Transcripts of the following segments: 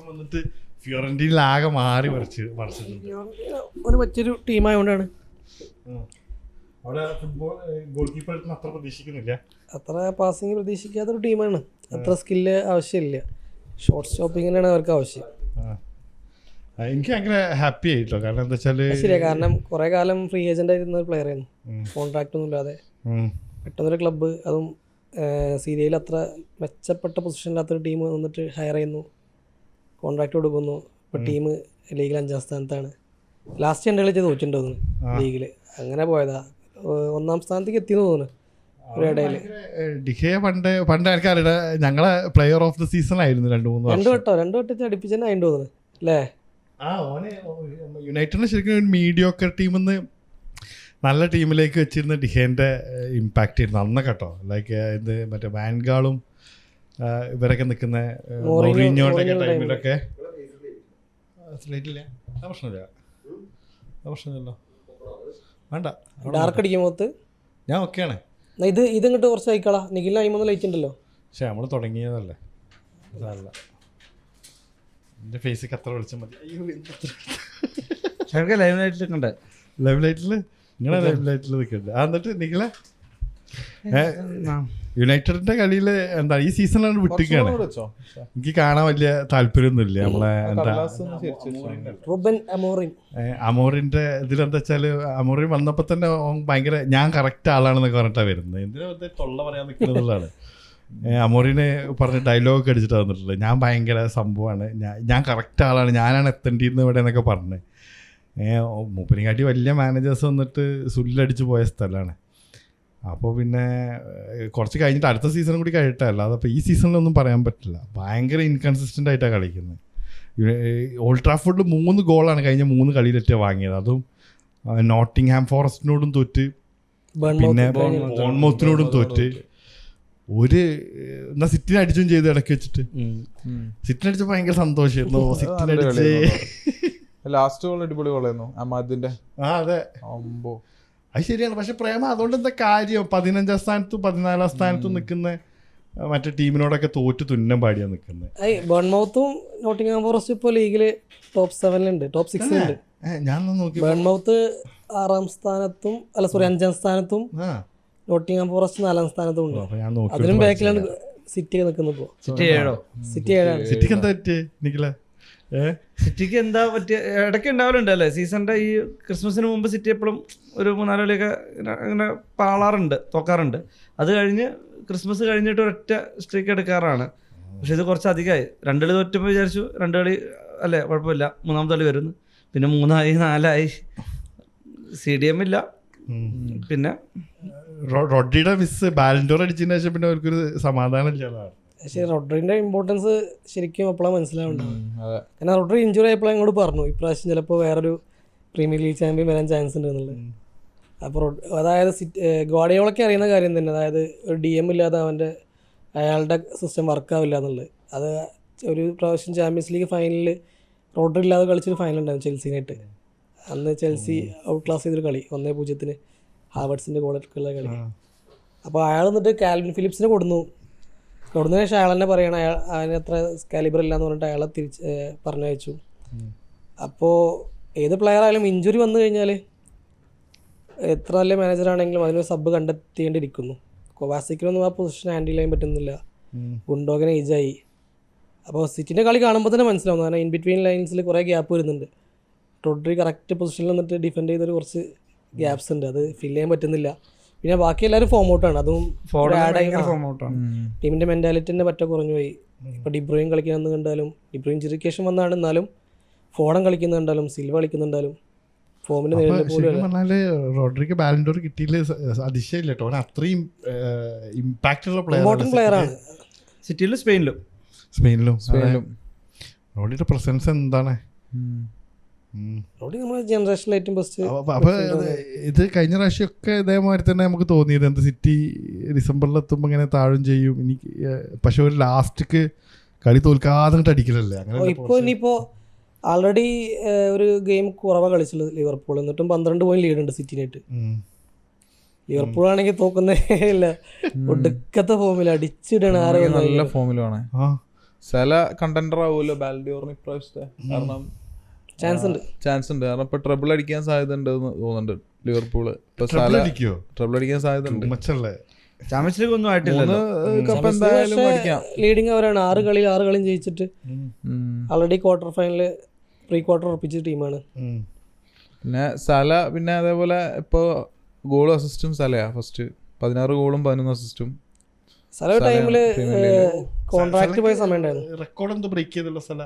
വന്നിട്ട് ഫിയോറന്റീനിലാകെ മാറി മറിച്ചിട്ടുണ്ട്. മറ്റൊരു ടീമായതുകൊണ്ടാണ് അവിടെ ഫുട്ബോൾ ഗോൾ കീപ്പർ അത്ര പ്രതീക്ഷിക്കുന്നില്ല, അത്ര പാസിങ് പ്രതീക്ഷിക്കാത്തൊരു ടീമാണ്. അത്ര സ്കില്ല് ആവശ്യമില്ല, ഷോർട്ട് സ്റ്റോപ്പിങ്ങിനാണ് അവർക്ക് ആവശ്യം. എനിക്ക് ഭയങ്കര ഹാപ്പി ആയിട്ടോ. കാരണം എന്താ വെച്ചാല് ശരിയാ, കാരണം കുറെ കാലം ഫ്രീ ഏജന്റ് ആയിരുന്ന ഒരു പ്ലെയർ ആയിരുന്നു, കോൺട്രാക്ട് ഒന്നും ഇല്ലാതെ പെട്ടെന്നൊരു ക്ലബ്ബ്, അതും സീരിയയിൽ അത്ര മെച്ചപ്പെട്ട പൊസിഷനിലാത്തൊരു ടീം വന്നിട്ട് ഹയർ ചെയ്യുന്നു, കോൺട്രാക്ട് കൊടുക്കുന്നു. ഇപ്പോൾ ടീം ലീഗിൽ 5ാം സ്ഥാനത്താണ്. ലാസ്റ്റ് 2 കളിച്ച് തോറ്റിട്ടുണ്ടോ ലീഗിൽ, അങ്ങനെ പോയതാ. 1ാം സ്ഥാനത്തേക്ക് എത്തിയെന്ന് തോന്നുന്നു ഇടയില്. ഡിഹേ പണ്ട് ആൾക്കാരുടെ ഞങ്ങളെ പ്ലെയർ ഓഫ് ദ സീസൺ ആയിരുന്നു 2 വട്ടം അടുപ്പിച്ച് തന്നെ ആയിട്ട് തോന്നുന്നു അല്ലേ. യുണൈറ്റഡിന് ശരിക്കും മീഡിയോക്കർ ടീമെന്ന് നല്ല ടീമിലേക്ക് വെച്ചിരുന്ന ഡിഹേൻ്റെ ഇമ്പാക്റ്റ് ആയിരുന്നു അന്ന് കേട്ടോ. ലൈക്ക് ഇത് മറ്റേ വാൻഗാളും ഇവരൊക്കെ നിൽക്കുന്ന മൗറീഞ്ഞോയുടെ ടൈമിലൊക്കെ സ്ലേറ്റില്ല, പ്രശ്നമില്ലല്ലോ, വേണ്ട ഡാർക്ക് അടിക്കുമ്പോൾ ഞാൻ ഓക്കെയാണ്. ഇത് ഇങ്ങോട്ട് കുറച്ച് അയക്കളാ, നിഖിലിന് 5 ലൈറ്റ് ഉണ്ടല്ലോ. പക്ഷെ നമ്മൾ തുടങ്ങിയതല്ലേ, അതല്ല എൻ്റെ ഫേസിക്ക് അത്ര വിളിച്ചാൽ മതി. ലൈവ് ലൈറ്റിൽ ലൈവ് ലൈറ്റിൽ നിങ്ങളെ ലൈവ് ലൈറ്റിൽ നിൽക്കുന്നുണ്ട്. എന്നിട്ട് നിങ്ങളെ യുണൈറ്റഡിന്റെ കളിയിൽ എന്താ ഈ സീസണിലാണ് വിട്ടിക്കാണ്. എനിക്ക് കാണാൻ വലിയ താല്പര്യമൊന്നുമില്ല. നമ്മളെ എന്താ അമോറിന്റെ ഇതിലെന്താ വെച്ചാല്, അമോറിൻ വന്നപ്പോ തന്നെ ഭയങ്കര ഞാൻ കറക്റ്റ് ആളാണെന്നൊക്കെ പറഞ്ഞിട്ടാണ് വരുന്നത്. എന്തിനാ വെറുതെ തൊള്ള പറയാൻ നിൽക്കുന്നതാണ്. അമോറിനെ പറഞ്ഞ് ഡയലോഗ് അടിച്ചിട്ടാണ് വന്നിട്ടുള്ളത്. ഞാൻ ഭയങ്കര സംഭവമാണ്, ഞാൻ കറക്റ്റ് ആളാണ്, ഞാനാണ് എത്തേണ്ടിയിരുന്നത് ഇവിടെ എന്നൊക്കെ പറഞ്ഞ്. മൂപ്പനെക്കാട്ടി വലിയ മാനേജേഴ്സ് വന്നിട്ട് സുല്ലടിച്ച് പോയ സ്ഥലമാണ്. അപ്പോൾ പിന്നെ കുറച്ച് കഴിഞ്ഞിട്ട് അടുത്ത സീസണും കൂടി കഴിയട്ടെ, അല്ലാതെ അപ്പോൾ ഈ സീസണിലൊന്നും പറയാൻ പറ്റില്ല. ഭയങ്കര ഇൻകൺസിസ്റ്റൻ്റ് ആയിട്ടാണ് കളിക്കുന്നത്. ഓൾഡ് ട്രാഫോർഡിൽ 3 ഗോളാണ് കഴിഞ്ഞ 3 കളിയിലേറ്റ് വാങ്ങിയത്. അതും നോട്ടിംഗ്ഹാം ഫോറസ്റ്റിനോടും തോറ്റ്, പിന്നെ ബോൺമൗത്തിനോടും തോറ്റ്. എന്നാ സിറ്റിനെ അടിച്ചും ചെയ്ത് ഇടയ്ക്ക് വെച്ചിട്ട്. സിറ്റിനെ അടിച്ചപ്പോൾ ഭയങ്കര സന്തോഷമായിരുന്നു. സിറ്റിനെ അടിച്ച് ലാസ്റ്റ് ഗോൾ അടിപൊളി ഗോളായിരുന്നു അമാദിന്റെ. അതെ, അത് ശരിയാണ്. പക്ഷെ പ്രേമ അതുകൊണ്ട് എന്താ കാര്യം? 15ാം സ്ഥാനത്തും 14ാം സ്ഥാനത്തും നിൽക്കുന്ന മറ്റേ ടീമിനോടൊക്കെ തോറ്റ് തുന്നം പാടിയാണ് നിൽക്കുന്നത്. ബേൺമൗത്തും നോട്ടിംഗ്ഹാം ഫോറസ്റ്റ് ഇപ്പോൾ ലീഗില് ടോപ്പ് 7 ടോപ്പ് 6 ഉണ്ട്. ഞാൻ നോക്കി ബേൺമൗത്ത് 6ാം സ്ഥാനത്തും 5ാം സ്ഥാനത്തും നോട്ടിംഗ്ഹാം ഫോറസ്റ്റ് 4ാം സ്ഥാനത്തും ഉണ്ട്. അതിനും ബാക്കിലാണ് സിറ്റി നിൽക്കുന്നത്. സിറ്റി 7 സിറ്റിക്ക് എന്താ പറ്റിയേ നിഖിലേ? സിറ്റിക്ക് എന്താ പറ്റിയ ഇടയ്ക്ക് ഉണ്ടാവലുണ്ട് അല്ലേ. സീസണിൻ്റെ ഈ ക്രിസ്മസിന് മുമ്പ് സിറ്റി എപ്പോഴും ഒരു 3-4 കളിയൊക്കെ അങ്ങനെ പാളാറുണ്ട്, തോക്കാറുണ്ട്. അത് കഴിഞ്ഞ് ക്രിസ്മസ് കഴിഞ്ഞിട്ട് ഒരൊറ്റ സ്ട്രീക്ക് എടുക്കാറാണ്. പക്ഷെ ഇത് കുറച്ച് അധികമായി. 2 കളി തോറ്റപ്പോൾ വിചാരിച്ചു 2 കളി അല്ലേ കുഴപ്പമില്ല, 3ാമത്തെ കളി വരുന്നു, പിന്നെ 3 4 CDM ഇല്ല. പിന്നെ റോഡ്രിയുടെ മിസ് ബാലൻഡോർ അടിച്ചതിന് ശേഷം പിന്നെ അവർക്കൊരു സമാധാനം ഇല്ല. പക്ഷേ റോഡ്രിന്റെ ഇമ്പോർട്ടൻസ് ശരിക്കും അപ്പോഴാണ് മനസ്സിലാവുണ്ടാവും. കാരണം റോഡ്രി ഇഞ്ചുറി ആയപ്പോഴും അങ്ങോട്ട് പറഞ്ഞു ഇപ്രാവശ്യം ചിലപ്പോൾ വേറൊരു പ്രീമിയർ ലീഗ് ചാമ്പ്യൻ വരാൻ ചാൻസ് ഉണ്ട് എന്നുള്ളത്. അപ്പോൾ അതായത് ഗോഡിയോളൊക്കെ അറിയുന്ന കാര്യം തന്നെ, അതായത് ഒരു DM ഇല്ലാതെ അയാളുടെ സിസ്റ്റം വർക്കാവില്ല എന്നുള്ളത്. അത് ഒരു പ്രാവശ്യം ചാമ്പ്യൻസ് ലീഗ് ഫൈനലിൽ റോഡ്രി ഇല്ലാതെ കളിച്ചൊരു ഫൈനൽ ഉണ്ടായിരുന്നു ചെൽസിനായിട്ട്. അന്ന് ചെൽസി ഔട്ട് ക്ലാസ് ചെയ്തൊരു കളി 1-0 ഹാവർട്സിൻ്റെ ഗോളൊക്കെയുള്ള കളി. അപ്പോൾ അയാൾ എന്നിട്ട് കാൽവിൻ ഫിലിപ്സിനെ കൊടുന്നതിന് ശേഷം അയാൾ തന്നെ പറയണം അവന് അത്ര കാലിബർ ഇല്ല എന്ന് പറഞ്ഞിട്ട് അയാളെ പറഞ്ഞയച്ചു. അപ്പോൾ ഏത് പ്ലെയർ ആയാലും ഇഞ്ചുറി വന്നു കഴിഞ്ഞാൽ എത്ര നല്ല മാനേജറാണെങ്കിലും അതിനൊരു സബ് കണ്ടെത്തേണ്ടിയിരിക്കുന്നു. കൊവാസിക്കിനൊന്നും ആ പൊസിഷൻ ഹാൻഡിൽ ചെയ്യാൻ പറ്റുന്നില്ല. ഗുണ്ടോഗൻ ഏജായി. അപ്പോൾ സിറ്റിൻ്റെ കളി കാണുമ്പോൾ തന്നെ മനസ്സിലാവും. കാരണം ഇൻ ബിറ്റ്വീൻ ലൈൻസിൽ കുറേ ഗ്യാപ്പ് വരുന്നുണ്ട്. റോഡ്രി കറക്റ്റ് പൊസിഷനിൽ നിന്നിട്ട് ഡിഫെൻഡ് ചെയ്തൊരു കുറച്ച് ഗ്യാപ്സ് ഉണ്ട്, അത് ഫില്ല് ചെയ്യാൻ പറ്റുന്നില്ല. പിന്നെ ബാക്കി എല്ലാവരും ഫോം ഔട്ടാണ്, അതും ടീമിൻ്റെ മെൻറ്റാലിറ്റി തന്നെ പറ്റ കുറഞ്ഞു പോയി. ഇപ്പോൾ ഡിബ്രോയിൻ കളിക്കുന്ന കണ്ടാലും, ഡിബ്രോയിൻ ഇഞ്ചുറിക്കേഷൻ വന്നാണ്, എന്നാലും ഫോഡൻ കളിക്കുന്നുണ്ടാലും സിൽവ കളിക്കുന്നുണ്ടാലും ഫോമിന് റോഡ്രിക്ക് ബാലൻഡോർ കിട്ടിയില്ല അതിശയമില്ല കേട്ടോ. അത്രയും ഇമ്പാക്റ്റ് ഉള്ള പ്ലെയറാണ് സിറ്റിയിലും സ്പെയിനിലും. റോഡ്രിയുടെ പ്രസൻസ് എന്താണ്? അപ്പൊ ഇത് കഴിഞ്ഞ പ്രാവശ്യമൊക്കെ ഇതേമാതിരി തന്നെ നമുക്ക് തോന്നിയത് എന്താ, സിറ്റി ഡിസംബറിലെത്തുമ്പോൾ ഇങ്ങനെ താഴും ചെയ്യും. എനിക്ക് പക്ഷെ ഒരു ലാസ്റ്റ്ക്ക് കളി തോൽക്കാതെ അടിക്കലല്ലേ അങ്ങനെ. ഇനിയിപ്പോ ആൾറെഡി ഒരു ഗെയിം കുറവാണ് കളിച്ചുള്ളത് ലിവർപൂൾ, എന്നിട്ടും 12 പോയിന്റ് ലീഡ് ഉണ്ട് സിറ്റിനായിട്ട്. ലിവർപൂൾ ആണെങ്കിൽ തോക്കുന്നേ ഇല്ല, ഒടുക്കത്തെ ഫോമിൽ അടിച്ചിടണം ആരെ നല്ല ഫോമിലാണ്. ആ സല കണ്ടന്റർ ആവുമല്ലോ ബാൽഡിയോറിന് ഇപ്രാവശ്യത്തെ, കാരണം ചാൻസ് ഉണ്ട്. കാരണം ഇപ്പൊ ട്രബിൾ അടിക്കാൻ സാധ്യത ഉണ്ട് തോന്നുന്നുണ്ട് ലിവർപൂള്. ഇപ്പൊ ട്രബിൾ സല അടിക്കോ? ട്രബിൾ അടിക്കാൻ സാധ്യത ഉണ്ട്. മച്ചല്ലേ ചാമ്പ്യൻസ് ലീഗ് ഒന്നും ആയിട്ടില്ല. കപ്പ് എന്തായാലും അടിക്കാം. ലീഡിങ് അവരാണ്, 6 കളിയും ജയിച്ചിട്ട് already quarter final pre quarter ഉറപ്പിച്ച ടീമാണ്. പിന്നെ സല പിന്നെ അതേപോലെ ഇപ്പൊ ഗോളും അസിസ്റ്റും സലയാ ഫസ്റ്റ്, 16 ഗോളും 11 അസിസ്റ്റും. സല ടൈമില് കോൺട്രാക്ട് പോയ സമയം ഉണ്ടായിരുന്നു. റെക്കോർഡ് എന്തോ ബ്രേക്ക് ചെയ്തുള്ള സ്ഥല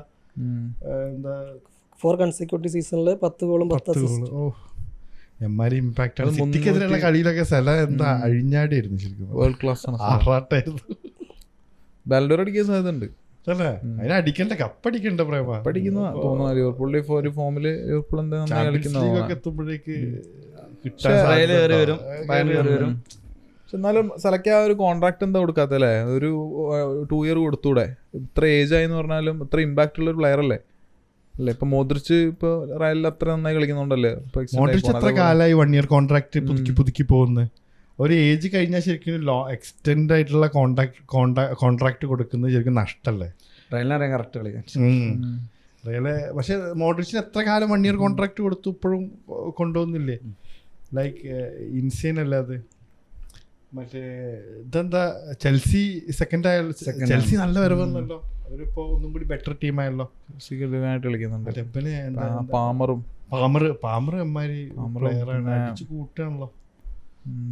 എന്താ 4 കൺസിക്യൂട്ടീവ് സീസണിൽ 10 ഗോളും 10 അസിസ്റ്റും. എമ്മാരി ഇമ്പാക്ട് ആണ്. സിറ്റിക്കെതിരെയുള്ള കളിയിലൊക്കെ സ്ഥല എന്താ അഴിഞ്ഞാടിയായിരുന്നു ശരിക്കും. വേൾഡ് ക്ലാസ് ആണ്. ആറാട്ടായിരുന്നു. ബാൽഡോർ അടിക്കാൻ സാധ്യത ഉണ്ട് അല്ലേ? അതിനെ അടിക്കണ്ട, കപ്പടിക്കണ്ട പ്രേമ. പഠിക്കുന്ന തോന്നുന്നു ലിവർപൂളിന്റെ ഒരു ഫോമില് ലിവർപൂൾ എന്താ നന്നായി കളിക്കുന്ന എത്തുമ്പോഴേക്ക് പക്ഷെ എന്നാലും സെലക്ട് ആ ഒരു കോൺട്രാക്ട് എന്താ കൊടുക്കാത്തല്ലേ? ഒരു 2 ഇയർ കൊടുത്തൂടെ? ഇത്ര ഏജ് ആയെന്ന് പറഞ്ഞാലും ഇത്ര ഇമ്പാക്ട് ഉള്ള ഒരു പ്ലെയർ അല്ലേ? ഇപ്പൊ മോദ്രിച്ച് ഇപ്പൊ റയലിൽ അത്ര നന്നായി കളിക്കുന്നുണ്ടല്ലേ? മോദ്രിച്ച് എത്ര കാലമായി 1 ഇയർ കോൺട്രാക്ട് പുതുക്കി പോകുന്നത്? ഒരു ഏജ് കഴിഞ്ഞാൽ ശരിക്കും എക്സ്റ്റെൻഡ് ആയിട്ടുള്ള കോൺട്രാക്ട് കൊടുക്കുന്നത് ശരിക്കും നഷ്ടല്ലേ? റയലിനറിയാൻ കറക്റ്റ് കളിക്കാൻ. റയല് പക്ഷെ മോഡ്രിച്ചിന് എത്ര കാലം 1 ഇയർ കോൺട്രാക്ട് കൊടുത്തു ഇപ്പോഴും കൊണ്ടുപോകുന്നില്ലേ? ലൈക്ക് ഇൻസൈൻ അല്ലേ അത്? മറ്റേ ഇതെന്താ ചെൽസി സെക്കൻഡ് ആയാലും ചെൽസി നല്ല വരവെന്നല്ലോ, അവരിപ്പോ ഒന്നും കൂടി ബെറ്റർ ടീമായല്ലോ. ആയിട്ട് കളിക്കുന്നുണ്ട്. പാമർ എമ്മാരി പ്ലെയറാണ്, അടിച്ചു കൂട്ടാണല്ലോ.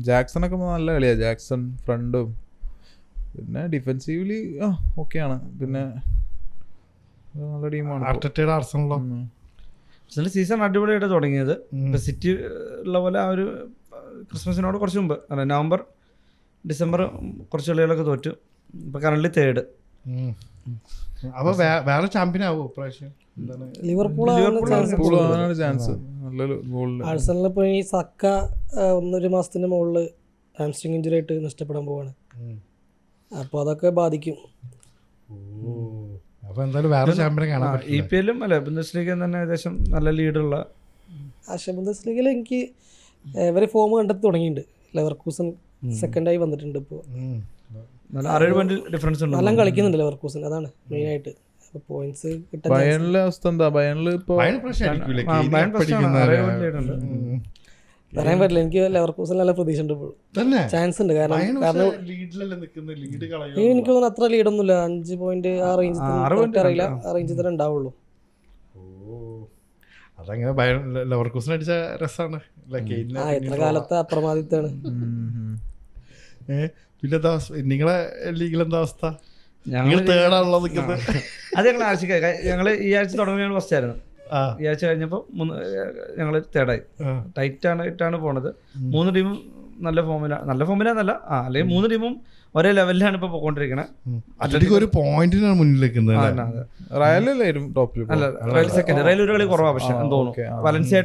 ജാക്സൺ ഒക്കെ നല്ല കളിയാ. ജാക്സൺ ഫ്രണ്ടും പിന്നെ ഡിഫെൻസീവ്ലി ഓക്കെയാണ്. പിന്നെ നല്ല ടീമാണ് ആർട്ടറ്റയുടെ ആർസണലോ. സീസൺ അടിപൊളിയായിട്ട് തുടങ്ങിയത്. സിറ്റി ഉള്ള പോലെ ആ ഒരു ക്രിസ്മസിനോട് കുറച്ച് മുമ്പ് നവംബർ ഡിസംബർ കുറച്ച് കളികളൊക്കെ തോറ്റു. ഇപ്പൊ കറന്റ് 3rd. അപ്പൊ വേറെ ചാമ്പ്യൻ ആവോ ഇപ്രാവശ്യം? ലിവർപൂളാണ് ചാൻസ്. നല്ലൊരു ഗോളില് ആഴ്സണലിൽ ഇപ്പൊ ഈ സക്ക 1 മാസത്തിന്റെ മുകളിൽ ഹാംസ്ട്രിങ് ഇഞ്ചുറി ആയിട്ട് നഷ്ടപ്പെടാൻ പോവാണ്. അപ്പൊ അതൊക്കെ ബാധിക്കും. അപ്പൊ എന്തായാലും വേറെ ചാമ്പ്യനെ കാണാൻ EPL-ഉം അല്ലെ ബുണ്ടസ്ലീഗ തന്നെ ഏകദേശം നല്ല ലീഡുള്ള. ബുണ്ടസ്ലീഗയിൽ എനിക്ക് ഇവര് ഫോം കണ്ടെത്തി തുടങ്ങിയിട്ടുണ്ട്. ലെവർകൂസൻ സെക്കൻഡായി വന്നിട്ടുണ്ട്. ഇപ്പോൾ 6 പോയിന്റ് ഡിഫറൻസ് ഉണ്ട്. നല്ല കളിക്കുന്നുണ്ട് ലെവർകൂസൻ, അതാണ് മെയിൻ ആയിട്ട്. പോയിന്റ്സ് കിട്ടാൻ ബയണിലെ അവസ്ഥ എന്താ? ബയണില് ഇപ്പൊ പറയാൻ പറ്റില്ല. എനിക്ക് ലെവർകൂസൻ നല്ല പ്രതീക്ഷ ഉണ്ട്, ഇപ്പോൾ ചാൻസ് ഉണ്ട്. കാരണം എനിക്ക് തോന്നുന്നു അത്ര ലീഡൊന്നുമില്ല. 5 പോയിന്റ് ആ റേഞ്ച് അറിയില്ല, ആ റേഞ്ചിൽ തന്നെ ഉണ്ടാവുള്ളൂ. അതങ്ങനെ ലെവർകൂസൻ അടിച്ച രസമാണ്. എത്ര കാലത്തെ അപ്രമാദിത്താണ്. പിന്നെ നിങ്ങളെ ലീഗിലെന്താ അവസ്ഥ? അത് ഞങ്ങള് ഈ ആഴ്ച തുടങ്ങിയാണ് ഫസ്റ്റ് ആയിരുന്നു. ഈ ആഴ്ച കഴിഞ്ഞപ്പോൾ ഞങ്ങൾ 3rd ആയി. ടൈറ്റാണ് പോണത്. 3 ടീമും നല്ല ഫോമിലാന്നല്ല അല്ലെങ്കിൽ 3 ടീമും ഒരേ ലെവലിലാണ് ഇപ്പൊ പോയിക്കൊണ്ടിരിക്കണത്. ഒരു പോയിന്റിനാണ് മുന്നിൽ നിൽക്കുന്നത്. റയൽ സെക്കൻഡ്, റയൽ ഒരു കളി കുറവാ. പക്ഷെ തോന്നുന്നു വലൻസിയ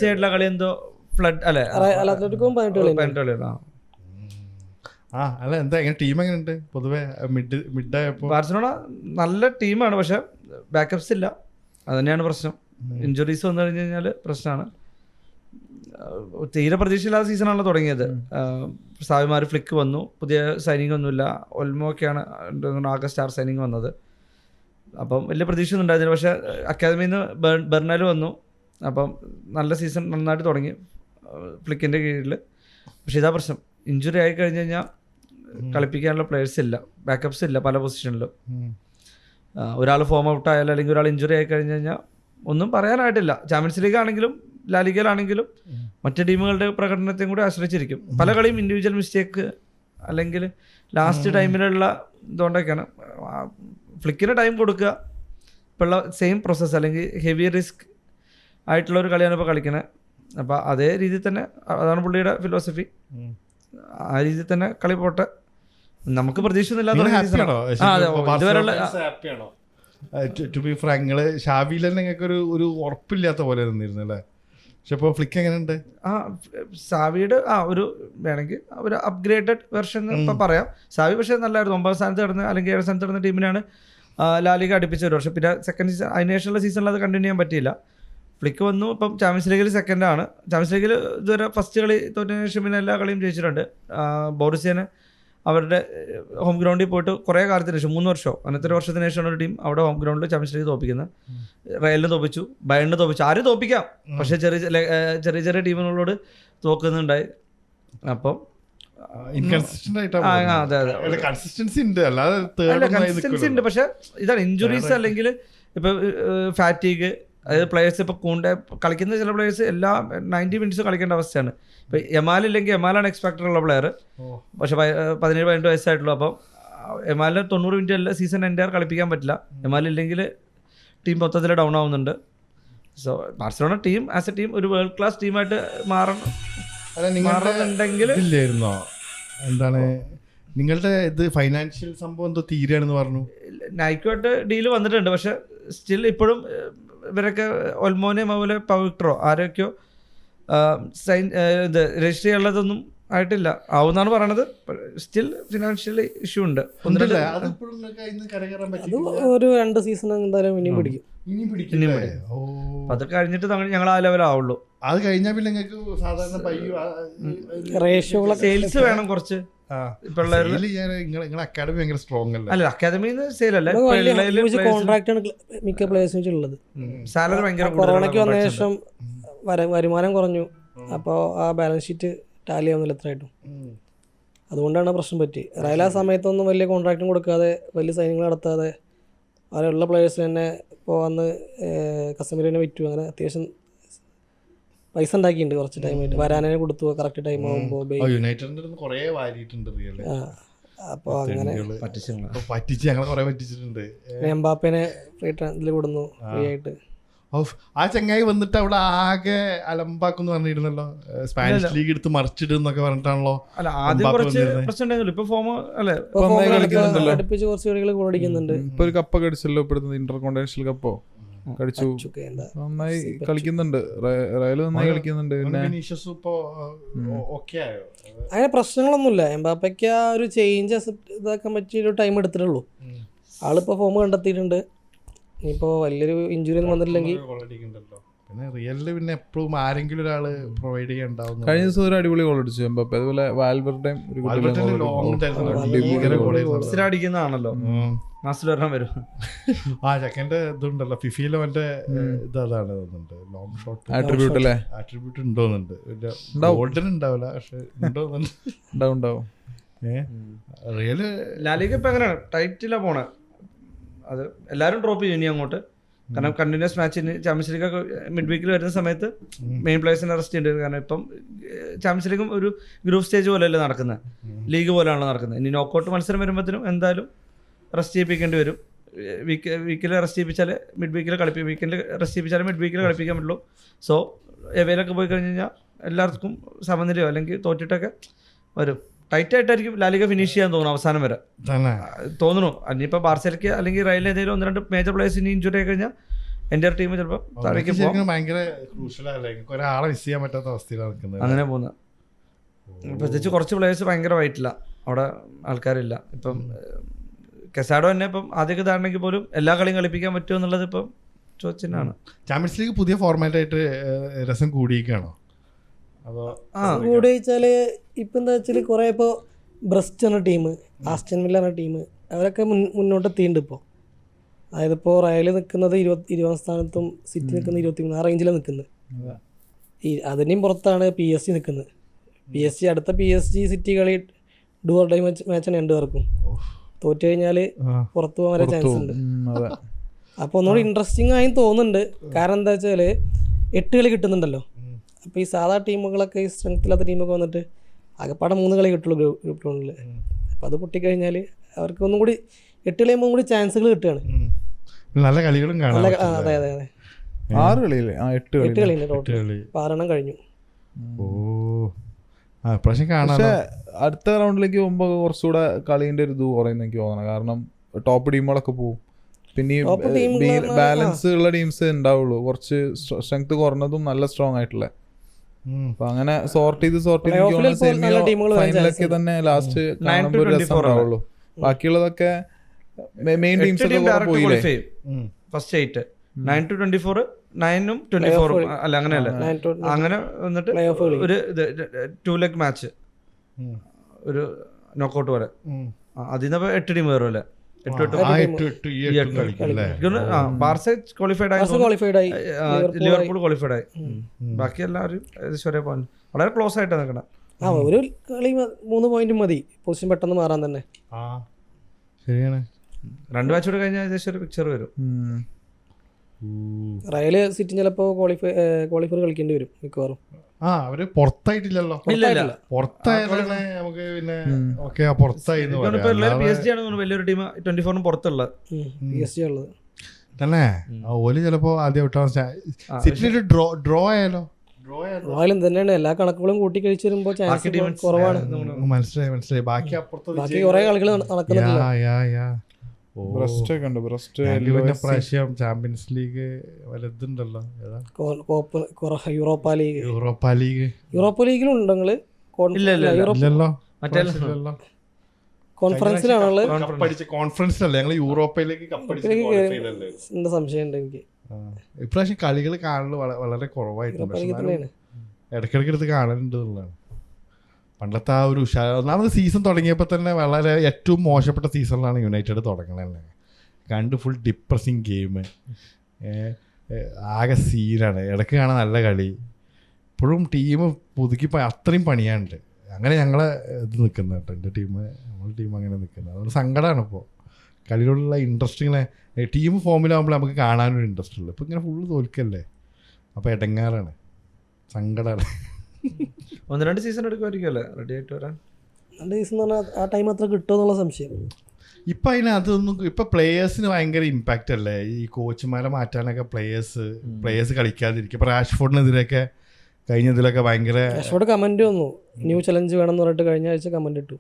ആയിട്ടുള്ള കളി എന്തോ ഫ്ലഡ് അല്ലെ? അത്ലറ്റിക്കോയും 18 കളി. അല്ല എന്താ ടീം എങ്ങനെയുണ്ട് പൊതുവെ? ബാർസലോണ നല്ല ടീമാണ്, പക്ഷെ ബാക്കപ്സ് ഇല്ല. അത് തന്നെയാണ് പ്രശ്നം. ഇഞ്ചുറീസ് വന്നു കഴിഞ്ഞ് കഴിഞ്ഞാൽ പ്രശ്നമാണ്. തീരെ പ്രതീക്ഷയില്ലാത്ത സീസണാണല്ലോ തുടങ്ങിയത്. സാവിമാർ ഫ്ലിക്ക് വന്നു, പുതിയ സൈനിങ് ഒന്നുമില്ല. ഒൽമോക്കെയാണ് ആകെ സ്റ്റാർ സൈനിങ് വന്നത്. അപ്പം വലിയ പ്രതീക്ഷയൊന്നും ഉണ്ടായിരുന്നില്ല. പക്ഷേ അക്കാദമിയിൽ നിന്ന് ബെർണൽ വന്നു. അപ്പം നല്ല സീസൺ നന്നായിട്ട് തുടങ്ങി ഫ്ലിക്കിൻ്റെ കീഴിൽ. പക്ഷേ ഇതാ പ്രശ്നം, ഇഞ്ചുറി ആയി കഴിഞ്ഞ് കഴിഞ്ഞാൽ കളിപ്പിക്കാനുള്ള പ്ലേയേഴ്സ് ഇല്ല, ബാക്കപ്സ് ഇല്ല പല പൊസിഷനിലും. ഒരാൾ ഫോം ഔട്ട് ആയാലും അല്ലെങ്കിൽ ഒരാൾ ഇഞ്ചുറി ആയി കഴിഞ്ഞ് കഴിഞ്ഞാൽ ഒന്നും പറയാനായിട്ടില്ല. ചാമ്പ്യൻസ് ലീഗ് ആണെങ്കിലും ലാലിഗയിലാണെങ്കിലും മറ്റ് ടീമുകളുടെ പ്രകടനത്തെയും കൂടി ആശ്രയിച്ചിരിക്കും. പല കളിയും ഇൻഡിവിജ്വൽ മിസ്റ്റേക്ക് അല്ലെങ്കിൽ ലാസ്റ്റ് ടൈമിലുള്ള ഇതുകൊണ്ടൊക്കെയാണ്. ഫ്ലിക്കിന് ടൈം കൊടുക്കുക, ഇപ്പോഴുള്ള സെയിം പ്രോസസ്സ് അല്ലെങ്കിൽ ഹെവി റിസ്ക് ആയിട്ടുള്ള ഒരു കളിയാണ് ഇപ്പോൾ കളിക്കണത്. അപ്പോൾ അതേ രീതിയിൽ തന്നെ അതാണ് പുള്ളിയുടെ ഫിലോസഫി. ആ രീതിയിൽ തന്നെ കളി പോട്ടെ. നമുക്ക് പ്രതീക്ഷയൊന്നുമില്ല. ഷാവിയിൽ നിങ്ങൾക്ക് ഒരു ഉറപ്പില്ലാത്ത പോലെ നിന്നിരുന്നു അല്ലേ? പക്ഷെ ഇപ്പോൾ ഫ്ലിക്ക് എങ്ങനെയുണ്ട്? സാവിയുടെ ഒരു വേണമെങ്കിൽ ഒരു അപ്ഗ്രേഡഡ് വെർഷൻ ഇപ്പം പറയാം. സാവി പക്ഷേ നല്ലായിരുന്നു. 9ാം സ്ഥാനത്ത് കിടന്ന് അല്ലെങ്കിൽ 7ാം സ്ഥാനത്ത് കിടന്ന ടീമിനാണ് ലാലിഗ അടുപ്പിച്ച ഒരു വർഷം. പിന്നെ സെക്കൻഡ് സീസൺ അതിനുശേഷമുള്ള സീസണിൽ അത് കണ്ടിന്യൂ ചെയ്യാൻ പറ്റിയില്ല. ഫ്ലിക്ക് വന്നു. ഇപ്പം ചാമ്പ്യൻസ് ലീഗിൽ സെക്കൻഡാണ്. ചാമ്പ്യൻസ് ലീഗിൽ ഇതുവരെ ഫസ്റ്റ് കളി തോറ്റതിന് ശേഷം പിന്നെ എല്ലാ കളിയും ജയിച്ചിട്ടുണ്ട്. ബോറുസിയനെ അവരുടെ ഹോം ഗ്രൗണ്ടിൽ പോയിട്ട് കുറേ കാലത്തിന് ശേഷം 3 വർഷം അങ്ങനത്തെ ഒരു വർഷത്തിന് ശേഷമാണ് ഒരു ടീം അവിടെ ഹോം ഗ്രൗണ്ടിൽ ചാമ്പ്യൻസ് ലീഗ് തോപ്പിക്കുന്നത്. റയലിനെ തോപ്പിച്ചു, ബയണിനെ തോപ്പിച്ചു. ആരും തോപ്പിക്കാം, പക്ഷേ ചെറിയ ചെറിയ ടീമുകളോട് തോക്കുന്നുണ്ടായി. അപ്പം ഇൻകൺസിസ്റ്റന്റ് അതെ അതെ ആയിട്ടാണ്. കൺസിസ്റ്റൻസി ഉണ്ട്, അല്ലാതെ കൺസിസ്റ്റൻസി ഉണ്ട്. പക്ഷെ ഇതാണ് ഇഞ്ചുറീസ്, അല്ലെങ്കിൽ ഇപ്പം ഫാറ്റീഗ്, അതായത് പ്ലേയേഴ്സ് ഇപ്പോൾ കളിക്കുന്ന ചില പ്ലേയേഴ്സ് എല്ലാ 90 മിനിറ്റ്സ് കളിക്കേണ്ട അവസ്ഥയാണ്. ഇപ്പം യമാലില്ലെങ്കിൽ യമാലാണ് എക്സ്പെക്ടർ ഉള്ള പ്ലെയർ, പക്ഷെ 17-18 വയസ്സായിട്ടുള്ളൂ. അപ്പം യമാലിന് 90 മിനിറ്റ് അല്ല സീസൺ എൻ്റെ കളിപ്പിക്കാൻ പറ്റില്ല. യമാലില്ലെങ്കിൽ ടീം മൊത്തത്തിൽ ഡൗൺ ആവുന്നുണ്ട്. So Barcelona team as A team ഒരു വേൾഡ് ക്ലാസ് ടീമായിട്ട് മാറുന്നുണ്ടെങ്കിൽ ഇല്ലായിരുന്നോ? എന്താണ് നിങ്ങളുടെ ഇത് ഫൈനാൻഷ്യൽ സംഭവം എന്തോ തീരുകയാണെന്ന് പറഞ്ഞു. നൈക്കുമായിട്ട് ഡീല് വന്നിട്ടുണ്ട്, പക്ഷെ സ്റ്റിൽ ഇപ്പോഴും ഇവരൊക്കെ ഒൽമോനെയും അതുപോലെ പവിട്രോ ആരൊക്കെയോ ഇത് രജിസ്റ്റർ ചെയ്യാനുള്ളതൊന്നും ആയിട്ടില്ല. ആവുന്നാണ് പറയണത്. സ്റ്റിൽ ഫിനാൻഷ്യൽ ഇഷ്യൂ ഉണ്ട്. അത് ഒരു 2 സീസൺ എന്തായാലും ഇനിയും പിടിക്കും. അത് കഴിഞ്ഞിട്ട് ഞങ്ങൾ ആ ലെവലാവുള്ളൂ. അത് കഴിഞ്ഞാൽ പിന്നെ നിങ്ങൾക്ക് സാധാരണ റേഷ്യോകളൊക്കെ സെയിൽസ് വേണം കുറച്ച്. അക്കാഡമി ഭയങ്കര സ്ട്രോങ് അല്ല, അക്കാദമിന്ന് സെയിൽ അല്ല, കോൺട്രാക്ട് ആണ് മിക്ക പ്ലേയേഴ്സിനും ഉള്ളത്. സാലറി ഭയങ്കര. കൊറോണയ്ക്ക് വന്ന ശേഷം വരുമാനം കുറഞ്ഞു, അപ്പോൾ ആ ബാലൻസ് ഷീറ്റ് ടാലി ആവുന്നില്ല എത്രയായിട്ടും. അതുകൊണ്ടാണ് പ്രശ്നം പറ്റി. റയൽ ആ സമയത്തൊന്നും വലിയ കോൺട്രാക്റ്റും കൊടുക്കാതെ വലിയ സൈനിങ്ങൾ നടത്താതെ അവരുള്ള പ്ലേയേഴ്സിന് തന്നെ ഇപ്പോൾ വന്ന് കസ്റ്റമറിനെ വിറ്റു. അങ്ങനെ അത്യാവശ്യം പൈസ ഉണ്ടാക്കിയിട്ടുണ്ട് കുറച്ച് ടൈമായിട്ട്. വരാനെ കൊടുത്തു കറക്റ്റ് ടൈം ആകുമ്പോൾ. അപ്പോൾ അങ്ങനെ പറ്റിച്ച് ഞങ്ങൾ കുറെ പറ്റിച്ചിട്ടുണ്ട്. എംബാപ്പേനെ ഫ്രീ ട്രാൻസിൽ കൊടുന്നു ഫ്രീ ആയിട്ട്. ആ ചങ്ങായി വന്നിട്ട് അവിടെ ആകെ അലമ്പാക്കുന്നു പറഞ്ഞിരുന്നല്ലോ. സ്പാനിഷ് ലീഗ് എടുത്ത് മറിച്ചിടുന്നൊക്കെ പറഞ്ഞിട്ടാണല്ലോ. അല്ല, ആദ്യം കുറച്ച് പ്രശ്നം ഇപ്പൊ ഫോം അല്ലേ അടുപ്പിച്ച് കുറച്ച് കളികൾ ഗോളടിക്കുന്നുണ്ട്. ഇപ്പൊ ഒരു കപ്പൊക്കെ അടിച്ചല്ലോ, ഇപ്പോഴത്തെ ഇന്റർ കോണ്ടിനെന്റൽ കപ്പോ കളിച്ചു. നന്നായി കളിക്കുന്നുണ്ട്, റയൽ നന്നായി കളിക്കുന്നുണ്ട്. അങ്ങനെ പ്രശ്നങ്ങളൊന്നുമില്ല. എംബാപ്പയ്ക്ക് ആ ഒരു ചേഞ്ച് ഇതാക്കാൻ പറ്റിയൊരു ടൈം എടുത്തിട്ടുള്ളൂ. ആളിപ്പോ ഫോം കണ്ടെത്തിയിട്ടുണ്ട്. ഇനിയിപ്പോൾ വലിയൊരു ഇഞ്ചുറി ഒന്നും വന്നിട്ടില്ലെങ്കിൽ പിന്നെ റിയലില് പിന്നെ എപ്പോഴും ആരെങ്കിലും ഒരാള് പ്രൊവൈഡ് ചെയ്യാണ്ടാവും. കഴിഞ്ഞ ദിവസം ഒരു അടിപൊളി ഗോൾ അടിച്ചു എംബാപ്പെ. അതുപോലെ വാൽവർഡേം അടിക്കുന്നതാണല്ലോ. വരും ആ ചെക്കൻ്റെ ഇതുണ്ടല്ലോ ഫിഫയിലെ മറ്റേ ഇതാണ് ലോങ് ഷോട്ട് ആട്രിബ്യൂട്ട് അല്ലേ? ആട്രിബ്യൂട്ട് ഉണ്ടോന്നുണ്ട്. ഗോൾഡൻ ഉണ്ടാവില്ല, പക്ഷെ ഉണ്ടാവും. റിയല് ലാലിഗ ഇപ്പൊ എങ്ങനെയാണ് ടൈറ്റിലാ പോണേ. അത് എല്ലാവരും ഡ്രോപ്പ് ചെയ്യും ഇനി അങ്ങോട്ട്. കാരണം കണ്ടിന്യൂസ് മാച്ചിന് ചാമ്പ്യൻസ് ലീഗ് മിഡ് വീക്കിൽ വരുന്ന സമയത്ത് മെയിൻ പ്ലേയേഴ്സിനെ അറസ്റ്റ് ചെയ്യേണ്ടി വരും. കാരണം ഇപ്പം ചാമ്പ്യൻസ് ലീഗും ഒരു ഗ്രൂപ്പ് സ്റ്റേജ് പോലെയല്ലേ നടക്കുന്നത്, ലീഗ് പോലെയാണല്ലോ നടക്കുന്നത്. ഇനി നോക്കൗട്ട് മത്സരം വരുമ്പോഴത്തേനും എന്തായാലും റെസ്റ്റ് ചെയ്യിപ്പിക്കേണ്ടി വരും. വീക്കിൽ റെസ്റ്റ് ചെയ്യിപ്പിച്ചാൽ മിഡ് വീക്കിൽ വീക്കെൻഡിൽ റെസ്റ്റ് ചെയ്യിപ്പിച്ചാലും മിഡ് വീക്കിൽ കളിപ്പിക്കാൻ പറ്റുള്ളൂ. സോ എവയിലൊക്കെ പോയി കഴിഞ്ഞ് കഴിഞ്ഞാൽ എല്ലാവർക്കും സമനിലയോ അല്ലെങ്കിൽ തോറ്റിട്ടൊക്കെ വരും. ടൈറ്റ് ആയിട്ടായിരിക്കും ലാലിഗ ഫിനിഷ് ചെയ്യാൻ തോന്നുന്നു അവസാനം വരെ തോന്നുന്നു. ഇനിയിപ്പോൾ ബാർസലയ്ക്ക് അല്ലെങ്കിൽ റയലിന് ഏതെങ്കിലും 1-2 മേജർ പ്ലേയേഴ്സ് ഇനി ഇഞ്ചുറി ആയി കഴിഞ്ഞാൽ എൻ്റെ ടീം ചിലപ്പോൾ താഴേക്ക് പോകും. ഭയങ്കര ഒരാളെ മിസ് ചെയ്യാൻ പറ്റാത്ത അവസ്ഥയിലാണ് നിൽക്കുന്നത്. അങ്ങനെ പോകുന്നത്. പ്രത്യേകിച്ച് കുറച്ച് പ്ലേയേഴ്സ് ഭയങ്കര വൈറ്റില്ല, അവിടെ ആൾക്കാരില്ല. ഇപ്പം കെസാഡോ തന്നെ ഇപ്പം ആദ്യമൊക്കെ ഇതാണെങ്കിൽ പോലും എല്ലാ കളിയും കളിപ്പിക്കാൻ പറ്റുമോ എന്നുള്ളത് ഇപ്പം ചോദിച്ചിട്ടാണ്. ചാമ്പ്യൻസ് ലീഗ് പുതിയ ഫോർമാറ്റായിട്ട് രസം കൂടിയിരിക്കുകയാണോ? കൂടി വെച്ചാൽ ഇപ്പം എന്താ വെച്ചാൽ കുറേ ഇപ്പോൾ ബ്രസ്റ്റ് എന്ന ടീം, ആസ്റ്റൺ വില്ല എന്ന ടീം അവരൊക്കെ മുന്നോട്ട് എത്തിയിട്ടുണ്ട് ഇപ്പോൾ. അതായത് ഇപ്പോൾ റയൽ നിൽക്കുന്നത് 20ാം സ്ഥാനത്തും സിറ്റി നിൽക്കുന്നത് 23 ആ റേഞ്ചിലാണ് നിൽക്കുന്നത്. അതിൻ്റെയും പുറത്താണ് PSG നിൽക്കുന്നത്. PSG അടുത്ത PSG സിറ്റി കളി ഡു ഓർ ഡൈ മാച്ചാണ് 2 പേർക്കും. തോറ്റു കഴിഞ്ഞാൽ പുറത്തു പോകാൻ വരെ ചാൻസ് ഉണ്ട്. അപ്പോൾ ഒന്നുകൂടി ഇൻട്രസ്റ്റിംഗ് ആയി തോന്നുന്നുണ്ട്. കാരണം എന്താ വെച്ചാൽ 8 കളി കിട്ടുന്നുണ്ടല്ലോ. അപ്പോൾ ഈ സാധാ ടീമുകളൊക്കെ ഈ സ്ട്രെങ്ത് ഇല്ലാത്ത ടീമൊക്കെ വന്നിട്ട് ആകെപ്പാടെ 3 കളി കിട്ടുള്ളൂ ഗ്രൂപ്പ് റൗണ്ടിൽ. അപ്പോൾ അത് പൊട്ടിക്കഴിഞ്ഞാൽ അവർക്ക് ഒന്നും കൂടി 8 കളിയുമ്പോൾ കൂടി ചാൻസുകൾ കിട്ടുകയാണ്. നല്ല കളികളും കാണാം. അതെ അതെ അതെ 6 കളിയില്ലേ? 8 കളിയുണ്ട് ടോട്ടൽ. 6 കഴിഞ്ഞു. പക്ഷെ അടുത്ത റൗണ്ടിലേക്ക് പോകുമ്പോൾ കുറച്ചുകൂടെ കളീൻ്റെ ഒരു ഇത് കുറയുന്ന എനിക്ക് തോന്നണം. കാരണം ടോപ്പ് ടീമുകളൊക്കെ പോകും. പിന്നെ ഈ ബാലൻസ് ഉള്ള ടീംസ് ഉണ്ടാവുള്ളൂ. കുറച്ച് സ്ട്രെങ്ത് കുറഞ്ഞതും നല്ല സ്ട്രോങ് ആയിട്ടുള്ള. അപ്പൊ അങ്ങനെ സോർട്ട് ചെയ്ത് ഫൈനലൊക്കെ തന്നെ ലാസ്റ്റ് കാണുമ്പോൾ ഒരു രസം ഉണ്ടാവുള്ളൂ. ബാക്കിയുള്ളതൊക്കെ മെയിൻ ടീംസ് ഒക്കെ പോയില്ലേ ഫസ്റ്റ് 8 9 to 24, 9-ഉം 24-ഉം അല്ല അങ്ങനെയല്ല, 9 to അങ്ങനെ വന്നിട്ട് പ്ലേ ഓഫ് കളി. ഒരു 2 leg മാച്ച്, ഒരു നോക്കൗട്ട് പോലെ. അതിൽ നിന്ന് 8 ടീം കയറുമല്ലേ, 8 കളിക്കില്ലേ? ബാർസ ക്വാളിഫൈഡ് ആയി, ക്വാളിഫൈഡ് ആയി, ലിവർപൂൾ ക്വാളിഫൈഡ് ആയി. ബാക്കി എല്ലാവരും ഏകദേശം ഒരേ പോയിന്റ്, വളരെ ക്ലോസ് ആയിട്ടാണ് നിൽക്കണം. ഒരു കളി 3 പോയിന്റ് മതി പൊസിഷൻ പെട്ടെന്ന് മാറാൻ തന്നെ. ശരിയാണ്. 2 മാച്ച് കൂടെ കഴിഞ്ഞാൽ ഏകദേശം ഒരു പിക്ചർ വരും. റയൽ സിറ്റി ചിലപ്പോ ക്വാളിഫയർ കളിക്കേണ്ടി വരും മിക്കവാറും. അവര് പുറത്തായിട്ടില്ലല്ലോ, പുറത്തായാലാണ് നമുക്ക് പിന്നെ ഓക്കെ പുറത്തായി PSG ആണ് വലിയൊരു ടീം 24-നും പുറത്തുള്ളത്. PSG ഉള്ളത് തന്നെ. ഓല് ചിലപ്പോ ആദ്യം വിട്ടാ സിറ്റിയിൽ ഡ്രോ ആയാലോ. റോയൽ തന്നെയാണ് എല്ലാ കണക്കുകളും കൂട്ടി കഴിച്ചു വരുമ്പോ ചാൻസ് കുറവാണ്. മനസ്സിലായി. ബാക്കി അപ്പുറത്ത് ബാക്കി കുറെ കളികൾ നടക്കുന്നില്ല. പ്രാവശ്യം ചാമ്പ്യൻസ് ലീഗ് വലുതുണ്ടല്ലോ, യൂറോപ്പ ലീഗ്. യൂറോപ്പ ലീഗിലും ഉണ്ടോ നിങ്ങള്? കോൺഫറൻസിലാണുള്ളത്. കോൺഫറൻസിലല്ലേ ഞങ്ങൾ യൂറോപ്പയിലേക്ക് എന്താ സംശയം ഉണ്ട് എനിക്ക്. ഇപ്രാവശ്യം കളികൾ കാണൽ വളരെ കുറവായിട്ടുണ്ട്. ഇടയ്ക്കിടയ്ക്ക് എടുത്ത് കാണലുണ്ട് എന്നുള്ളതാണ്. പണ്ടത്തെ ആ ഒരു ഒന്നാമത് സീസൺ തുടങ്ങിയപ്പോൾ തന്നെ വളരെ ഏറ്റവും മോശപ്പെട്ട സീസണിലാണ് യുണൈറ്റഡ് തുടങ്ങണല്ലേ. കണ്ട് ഫുൾ ഡിപ്രസിങ് ഗെയിം, ആകെ സീനാണ്. ഇടയ്ക്ക് കാണാൻ നല്ല കളി, ഇപ്പോഴും ടീം പുതുക്കി അത്രയും പണിയാണ്ട്. അങ്ങനെ ഞങ്ങളെ ഇത് നിൽക്കുന്ന കേട്ടോ, എൻ്റെ ടീം, നമ്മുടെ ടീം അങ്ങനെ നിൽക്കുന്നത്. അതുകൊണ്ട് സങ്കടമാണ് ഇപ്പോൾ കളിയിലുള്ള ഇൻട്രസ്റ്റ്. ഇങ്ങനെ ടീം ഫോമിലാകുമ്പോൾ നമുക്ക് കാണാനൊരു ഇൻട്രസ്റ്റ് ഉള്ളു. ഇപ്പോൾ ഇങ്ങനെ ഫുള്ള് തോൽക്കല്ലേ, അപ്പോൾ ഇടങ്ങാറാണ്, സങ്കടമാണ്. 1-2 സീസൺ എടുക്കുമായിരിക്കുമല്ലേ റെഡി ആയിട്ട് വരാൻ? 2 സീസൺ പറഞ്ഞാൽ ആ ടൈം അത്ര കിട്ടുമോ എന്നുള്ള സംശയം. ഇപ്പം അതൊന്നും ഇപ്പം പ്ലേയേഴ്സിന് ഭയങ്കര ഇമ്പാക്റ്റ് അല്ലേ, ഈ കോച്ചുമാരെ മാറ്റാനൊക്കെ. പ്ലേയേഴ്സ് കളിക്കാതിരിക്കും. ഇപ്പം റാഷ്ഫോർഡിനെതിരെയൊക്കെ കഴിഞ്ഞതിലൊക്കെ ഭയങ്കര കമന്റ് വന്നു, ന്യൂ ചലഞ്ച് വേണം എന്ന് പറഞ്ഞിട്ട് കഴിഞ്ഞ ആഴ്ച കമന്റ് ഇട്ടു.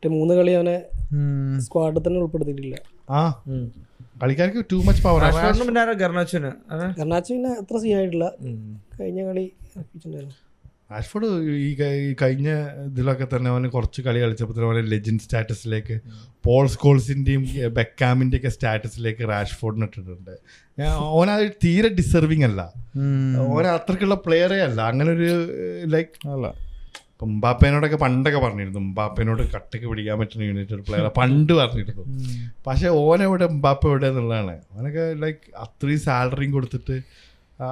3 കളി അവനെ സ്ക്വാഡിൽ തന്നെ ഉൾപ്പെടുത്തിയിട്ടില്ല. കളിക്കാർക്ക് ടൂ മച്ച് പവർ. ഗർനാച്ചോ പിന്നെ അത്ര സീനായിട്ടില്ല, കഴിഞ്ഞ കളി റാഷ്ഫോർഡ് ഈ കഴിഞ്ഞ ഇതിലൊക്കെ തന്നെ അവന് കുറച്ച് കളി കളിച്ചപ്പോൾ തന്നെ അവനെ ലെജൻഡ് സ്റ്റാറ്റസിലേക്ക്, പോൾ സ്കോൾസിൻ്റെയും ബെക്കാമിൻ്റെ ഒക്കെ സ്റ്റാറ്റസിലേക്ക് റാഷ്ഫോർഡിന് ഇട്ടിട്ടുണ്ട്. ഓനത് തീരെ ഡിസർവിങ് അല്ല, ഓന അത്രക്കുള്ള പ്ലെയറേ അല്ല. അങ്ങനെ ഒരു ലൈക്ക് അല്ല. ഇപ്പം എംബാപ്പേനോടൊക്കെ പണ്ടൊക്കെ പറഞ്ഞിരുന്നു, എംബാപ്പേനോട് കട്ടക്ക് പിടിക്കാൻ പറ്റുന്ന യുണൈറ്റഡ് പ്ലെയർ പണ്ട് പറഞ്ഞിരുന്നു. പക്ഷേ ഓനെവിടെ എംബാപ്പ എവിടെ എന്നുള്ളതാണ്. അവനൊക്കെ ലൈക്ക് അത്രയും സാലറിയും കൊടുത്തിട്ട്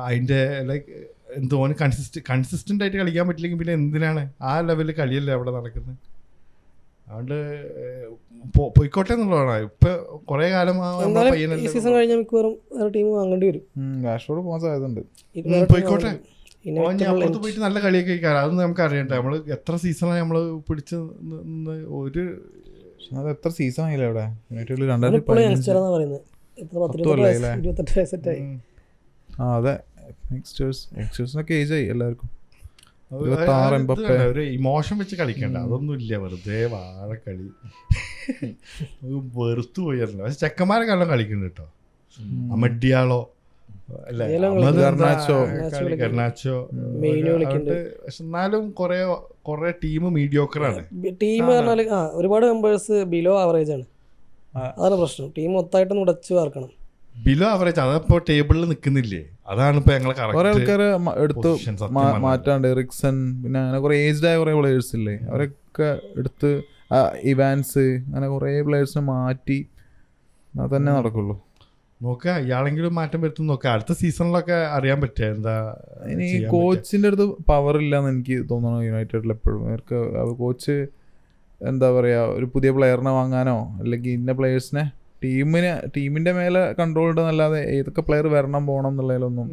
അതിൻ്റെ ലൈക്ക് എന്തോ ഓന് കൺസിസ്റ്റൻ്റ് ആയിട്ട് കളിക്കാൻ പറ്റില്ലെങ്കിൽ പിന്നെ എന്തിനാണ് ആ ലെവലിൽ കളിയല്ലേ അവിടെ നടക്കുന്നത്. അതുകൊണ്ട് പോയിക്കോട്ടെ എന്നുള്ളതാണ്. ഇപ്പൊ കുറെ കാലം സീസൺ കഴിഞ്ഞാൽ മിക്കവാറും ടീം വാങ്ങേണ്ടി വരും. പോകാൻ സാധ്യതയുണ്ട്. പോയിക്കോട്ടെ, അപ്പുറത്ത് പോയിട്ട് നല്ല കളിയൊക്കെ കഴിക്കാറ്. അതൊന്നും നമുക്ക് അറിയട്ടെ. നമ്മള് എത്ര സീസണാണ് നമ്മള് പിടിച്ച് ഒരു എത്ര സീസൺ ആയില്ലേ അവിടെ യുണൈറ്റഡിൽ? അതെ, യങ്സ്റ്റേഴ്സിനൊക്കെ ഏജ് ആയി എല്ലാവർക്കും. ഒരു ഇമോഷൻ വെച്ച് കളിക്കണ്ട, അതൊന്നും ഇല്ല, വെറുതെ വാഴക്കളി വെറുത്തു പോയിരുന്നു. പക്ഷെ ചെക്കന്മാരെ കള്ളം കളിക്കുന്നുണ്ട് കേട്ടോ. അമഡിയാളോ അല്ലേ, ഗർനാച്ചോ. പക്ഷെ എന്നാലും കൊറേ ടീം മീഡിയോക്കറാണ്. ടീം പറഞ്ഞാല് ഒരുപാട് മെമ്പേഴ്സ് ബിലോ ആവറേജ് ആണ്, അതാണ് പ്രശ്നം. ടീം മൊത്തമായിട്ട് ഉടച്ചു വാർക്കണം. ബിലോ ആവറേജ് അതപ്പോ ടേബിളിൽ നിൽക്കുന്നില്ലേ, അതാണ് ഇപ്പൊ ഞങ്ങളെ കുറെ ആൾക്കാര് എടുത്ത് മാറ്റാണ്ട്. റിക്സൺ, പിന്നെ അങ്ങനെ കുറെ ഏജ്ഡ് ആയ കുറെ പ്ലേയേഴ്സ് ഇല്ലേ, അവരൊക്കെ എടുത്ത് ഇവാൻസ്, അങ്ങനെ കുറെ പ്ലേയേഴ്സിനെ മാറ്റി അതന്നെ നടക്കുള്ളൂ. നോക്കുക, ഇയാളെങ്കിലും മാറ്റം വരുത്തും നോക്കുക. അടുത്ത സീസണിലൊക്കെ അറിയാൻ പറ്റുക എന്താ. ഇനി കോച്ചിന്റെ അടുത്ത് പവർ ഇല്ലാന്ന് എനിക്ക് തോന്നുന്നു യുണൈറ്റഡിൽ എപ്പോഴും. അവർക്ക് കോച്ച് എന്താ പറയാ, ഒരു പുതിയ പ്ലെയറിനെ വാങ്ങാനോ അല്ലെങ്കിൽ ഇന്ന പ്ലേയേഴ്സിനെ ടീമിന്റെ മേലെ കൺട്രോൾ ഇടുന്നല്ലാതെ ഏതൊക്കെ പ്ലെയർ വരണം പോകണം എന്നുള്ളതിലൊന്നും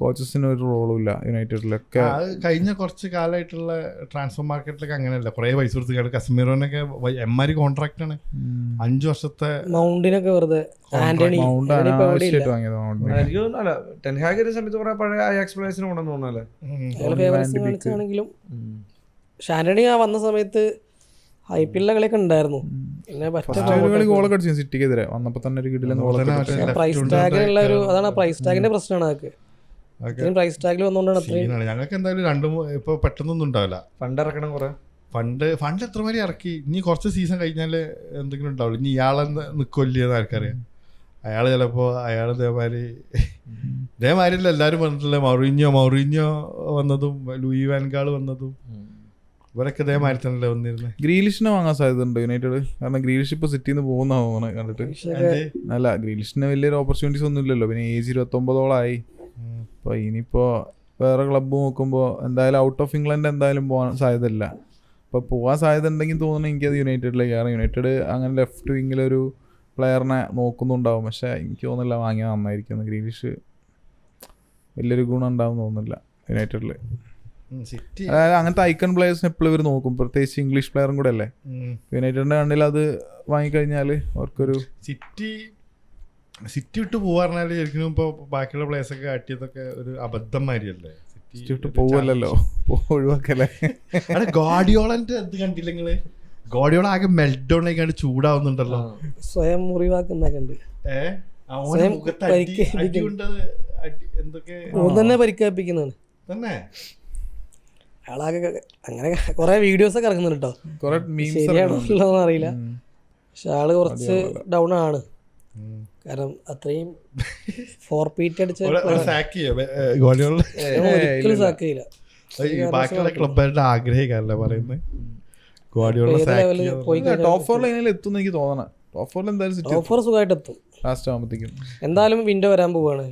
കോച്ചസിന് ഒരു റോളും ഇല്ല യുണൈറ്റഡിലൊക്കെ. കഴിഞ്ഞ കുറച്ച് കാലമായിട്ടുള്ള ട്രാൻസ്ഫർ മാർക്കറ്റിലൊക്കെ അങ്ങനെയല്ല, കുറെ പൈസ കൊടുത്ത്. കസമീറോനൊക്കെ എമ്മാരി കോൺട്രാക്ട് ആണ്, 5 വർഷത്തെ. മൗണ്ടിനൊക്കെ വെറുതെ ആവശ്യമായിട്ട് വാങ്ങിയത്. ഷാന്റണി വന്ന സമയത്ത് ഐപിഎല്ലിലെ കളിയൊക്കെ ഉണ്ടായിരുന്നു. പിന്നെ ഗോളൊക്കെ അടിച്ചു സിറ്റിക്കെതിരെ വന്നപ്പോ തന്നെ ഒരു പ്രൈസ് ടാഗിലുള്ള ഒരു അതാണ് പ്രൈസ് ടാഗിന്റെ പ്രശ്നമാണ്. അതൊക്കെ പ്രൈസ് ടാഗിൽ വന്നുകൊണ്ടാണ്. ഞങ്ങൾക്ക് എന്തായാലും ഇപ്പൊ പെട്ടെന്നൊന്നും ഉണ്ടാവില്ല. ഫണ്ട് ഇറക്കണം, കുറെ ഫണ്ട് എത്ര വരെ ഇറക്കി. ഇനി കുറച്ച് സീസൺ കഴിഞ്ഞാൽ എന്തെങ്കിലും ഉണ്ടാവുള്ളൂ. ഇനി ഇയാളെ നിൽക്കില്ലെന്ന് ആർക്കറിയാം. അയാൾ ചിലപ്പോൾ അയാൾ ഇതേമാതിരിയല്ല എല്ലാവരും പറഞ്ഞിട്ടില്ലേ, മൗറീഞ്ഞോ വന്നതും ലൂയി വാൻഗാൾ വന്നതും ഇവരൊക്കെ ഇതേമാതിരി തന്നെയല്ലേ വന്നിരുന്നത്. ഗ്രീലിഷിനെ വാങ്ങാൻ സാധ്യത ഉണ്ട് യുണൈറ്റഡ്, കാരണം ഗ്രീലിഷ് ഇപ്പോൾ സിറ്റിന്ന് പോകുന്ന കണ്ടിട്ട്. അല്ല, ഗ്രീലിഷിന് വലിയൊരു ഓപ്പർച്യൂണിറ്റീസ് ഒന്നും ഇല്ലല്ലോ, പിന്നെ ഏജ് 29 അപ്പോൾ ഇനിയിപ്പോൾ വേറെ ക്ലബ്ബ് നോക്കുമ്പോൾ എന്തായാലും ഔട്ട് ഓഫ് ഇംഗ്ലണ്ട് എന്തായാലും പോകാൻ സാധ്യത ഇല്ല. അപ്പോൾ പോകാൻ സാധ്യത ഉണ്ടെങ്കിൽ തോന്നുന്നു എനിക്കത് യുണൈറ്റഡിലേക്ക്, കാരണം യുണൈറ്റഡ് അങ്ങനെ ലെഫ്റ്റ് വിങ്ങിലൊരു പ്ലെയറിനെ നോക്കുന്നുണ്ടാവും. പക്ഷേ എനിക്ക് തോന്നുന്നില്ല വാങ്ങിയാൽ നന്നായിരിക്കും. ഗ്രീലിഷ് വലിയൊരു ഗുണം ഉണ്ടാവും തോന്നുന്നില്ല യുണൈറ്റഡിൽ. അതായത് അങ്ങനത്തെ ഐക്കൺ പ്ലെയേഴ്സിന് എപ്പോഴും ഇവർ നോക്കും, പ്രത്യേകിച്ച് ഇംഗ്ലീഷ് പ്ലെയറും കൂടെ അല്ലേ. യുണൈറ്റഡിൻ്റെ കണ്ണിൽ അത് വാങ്ങിക്കഴിഞ്ഞാൽ അവർക്കൊരു സിറ്റി വിട്ട് പോവാറിഞ്ഞാൽ ശരിക്കും ഇപ്പോൾ ബാക്കിയുള്ള പ്ലേയേഴ്സൊക്കെ കാട്ടിയതൊക്കെ ഒരു അബദ്ധം മാതിരിയല്ലേ. സിറ്റി വിട്ട് പോവല്ലോ, ഒഴിവാക്കല്ലേ. ഗാർഡിയോളന്റെ ഇത് കണ്ടില്ല നിങ്ങള്? ഗാർഡിയോള ആകെ മെൽഡൗൺ ആയിക്കാണ്ട് ചൂടാവുന്നുണ്ടല്ലോ, സ്വയം മുറിവാക്കുന്നൊക്കെ എന്തൊക്കെ തന്നെ പരിക്കേൽപ്പിക്കുന്നതാണ് തന്നെ. അയാളാകെ അങ്ങനെ കുറെ വീഡിയോസ് ഒക്കെ ഇറങ്ങുന്നുണ്ട് കേട്ടോ, ശരിയാണോ അറിയില്ല. പക്ഷെ ആള് കുറച്ച് ഡൗൺ ആണ്, കാരണം അത്രയും 4 പീറ്റ് അടിച്ച ഒരിക്കലും സാക്ക് ചെയ്യില്ല. ബാക്കിയുള്ള ക്ലബ്ബുകളുടെ ആഗ്രഹിക്കാനല്ലേ പറയുന്നത്. ടോപ്പ് 4 ലൈനിൽ എത്തും എനിക്ക് തോന്നണം. ടോപ്പ് 4 എന്തായാലും ടോപ്പ് 4 സുഖമായിട്ട് എത്തും ലാസ്റ്റ് ആകുമ്പോഴത്തേക്കും. എന്തായാലും വിൻഡോ വരാൻ പോവാണ്.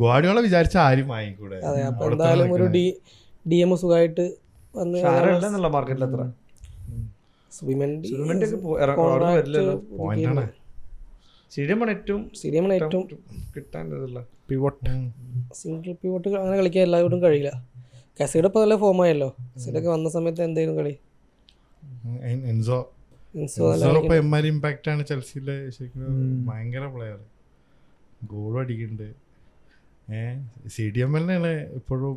ഗാർഡിയോള വിചാരിച്ച ആരും വാങ്ങിക്കൂടെ. അതെ, അപ്പൊ എന്തായാലും ഒരു DM സുഖമായിട്ട് വന്ന് മാർക്കറ്റിൽ എത്ര ഏറ്റവും സിംഗിൾ പിവോട്ട് അങ്ങനെ കളിക്കാൻ എല്ലാവരും കഴിയില്ല. കസീഡ് ഇപ്പൊ നല്ല ഫോമായല്ലോ, കസീഡൊക്കെ വന്ന സമയത്ത് എന്തെങ്കിലും കളി ഇമ്പാക്ട് ആണ് ചെൽസിയിലെ. ശരിക്കും ഭയങ്കര പ്ലെയർ, ഗോളും അടിക്കുന്നുണ്ട്. CDM തന്നെയാണ് ഇപ്പോഴും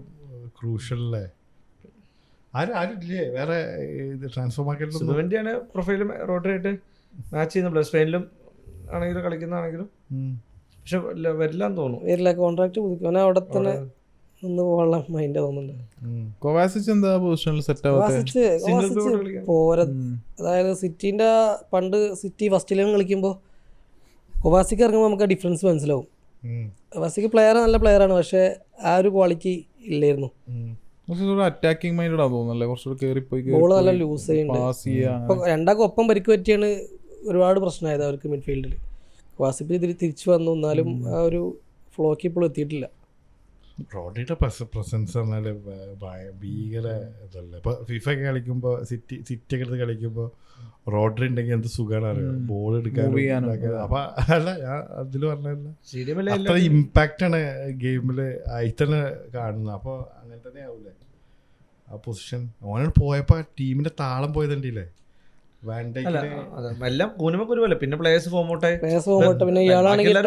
ക്രൂഷ്യലല്ലേ. ആരും ഇല്ലേ വേറെ ട്രാൻസ്ഫർ മാർക്കറ്റിൽ? പ്രൊഫൈലും റോട്ടറിയായിട്ട് മാച്ച് ചെയ്യുന്ന സ്പെയിനിലും ആണെങ്കിലും കളിക്കുന്നതാണെങ്കിലും, പക്ഷെ വരില്ലാന്ന് തോന്നുന്നു. വരില്ല, കോൺട്രാക്ട് പുതുക്കും അവിടെ തന്നെ നിന്ന് പോകാനുള്ള മൈൻഡ് തോന്നുന്നുണ്ട്. കൊവാസിച്ച് എന്താ പൊസിഷനിൽ സെറ്റ് പോരാ. അതായത് സിറ്റിന്റെ പണ്ട് സിറ്റി ഫസ്റ്റ് 11 കളിക്കുമ്പോൾ കൊവാസിക്ക് ഇറങ്ങുമ്പോൾ നമുക്ക് ആ ഡിഫറൻസ് മനസ്സിലാവും. കൊവാസിക്ക് നല്ല പ്ലെയറാണ്, പക്ഷെ ആ ഒരു ക്വാളിറ്റി ഇല്ലായിരുന്നു. അറ്റാക്കിംഗ് മൈൻഡ് തോന്നുന്നല്ലേ, കുറച്ചുകൂടെ കേറിപ്പോയി ബോൾ നല്ല ലൂസ് ചെയ്യുന്നുണ്ട്. രണ്ടാൾക്കും ഒപ്പം പരിക്ക് പറ്റിയാണ് ഒരുപാട് പ്രശ്നമായത് അവർക്ക് മിഡ്ഫീൽഡിൽ. കൊവാസിപ്പ് തിരിച്ചു വന്നു, എന്നാലും ആ ഒരു ഫ്ലോക്ക് ഇപ്പോഴും എത്തിയിട്ടില്ല. റോഡ്രിയുടെ പ്രസൻസ് പറഞ്ഞാൽ ഭീകര ഇതല്ലേ. ഇപ്പോൾ ഫിഫ ഒക്കെ കളിക്കുമ്പോൾ സിറ്റി ഒക്കെ എടുത്ത് കളിക്കുമ്പോൾ റോഡ്രി ഉണ്ടെങ്കിൽ എന്ത് സുഖമാണ് അറിയാം, ബോൾ എടുക്കാനും. അപ്പം അല്ല, ഞാൻ അതിൽ പറഞ്ഞല്ല, അത്ര ഇമ്പാക്റ്റാണ് ഗെയിമിൽ ആയി തന്നെ കാണുന്നത്. അപ്പോൾ അങ്ങനെ തന്നെ ആവൂലേ ആ പൊസിഷൻ. ഓനോട് പോയപ്പോൾ ടീമിന്റെ താളം പോയതുണ്ടല്ലേ. എല്ലാം കൂനുമൊക്കെ ഒരുപോലെ. പിന്നെ പ്ലേയേഴ്സ് ഫോം ഔട്ടായി,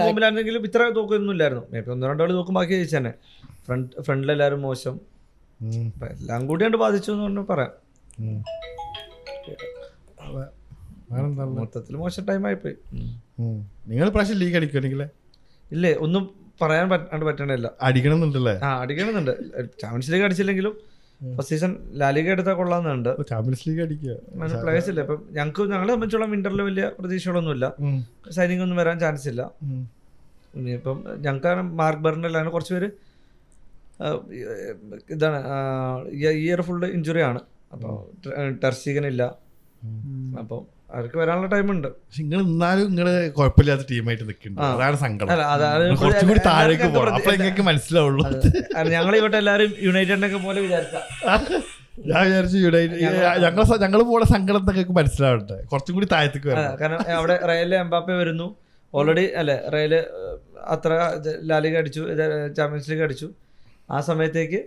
മുമ്പിലാണെങ്കിലും ഇത്ര തോക്കൊന്നും ഇല്ലായിരുന്നു. 1-2 കളി നോക്കും ബാക്കി ജയിച്ചന്നെ. ഫ്രണ്ടിലെല്ലാവരും മോശം, എല്ലാം കൂടിയാണ്ട് ബാധിച്ചു എന്ന് പറഞ്ഞാൽ പറയാം. മൊത്തത്തിൽ മോശം ടൈമായിപ്പോയി. നിങ്ങൾ പ്രാവശ്യം ലീഗ് അടിക്കുമെങ്കിൽ ഇല്ലേ, ഒന്നും പറയാൻ പറ്റണില്ല. അടിക്കണമെന്നുണ്ടല്ലേ? അടിക്കണമെന്നുണ്ട്. ചാമ്പ്യൻസ് ലീഗ് അടിച്ചില്ലെങ്കിലും ഫസ്റ്റ് സീസൺ ലാലിഗ എടുത്താൽ കൊള്ളാമെന്നുണ്ട്. ചാമ്പ്യൻസ് ലീഗ് അടിക്കുക പ്ലേയേഴ്സ് ഇല്ല. ഇപ്പം ഞങ്ങളെ സംബന്ധിച്ചുള്ള വിന്ററിൽ വലിയ പ്രതീക്ഷകളൊന്നുമില്ല, സൈനിങ് ഒന്നും വരാൻ ചാൻസ് ഇല്ല. ഇനിയിപ്പം ഞങ്ങൾക്ക് മാർക്ക് ബർണൽ അങ്ങനെ കുറച്ച് പേര് ഇതാണ് ഈ ഇയർ ഫുള്ള് ഇഞ്ചുറി ആണ്. അപ്പോൾ ടെർസിഗനില്ല, അപ്പം അവർക്ക് വരാനുള്ള ടൈമുണ്ട്. പക്ഷെ നിങ്ങൾ എന്നാലും നിങ്ങള് കുഴപ്പമില്ലാത്ത ടീമായിട്ട് നിൽക്കുന്നുണ്ട്, അതാണ് സങ്കടം. കുറച്ചുകൂടി താഴേക്ക് പോകണം, അപ്പൊ നിങ്ങൾക്ക് മനസ്സിലാവുള്ളൂ. ഞങ്ങൾ ഇവിടെ എല്ലാവരും യുണൈറ്റഡിനൊക്കെ പോലെ വിചാരിച്ച ഞാൻ വിചാരിച്ചു ഞങ്ങൾ പോലെ സങ്കടം നിങ്ങൾക്ക് മനസ്സിലാവട്ടെ, കുറച്ചും കൂടി താഴത്തേക്ക് വരണം. കാരണം അവിടെ റയലിൽ എംബാപ്പെ വരുന്നു ഓൾറെഡി അല്ലേ. റയല് അത്ര ലാലിഗ അടിച്ചു, ചാമ്പ്യൻസ് ലീഗ് അടിച്ചു. ആ സമയത്തേക്ക്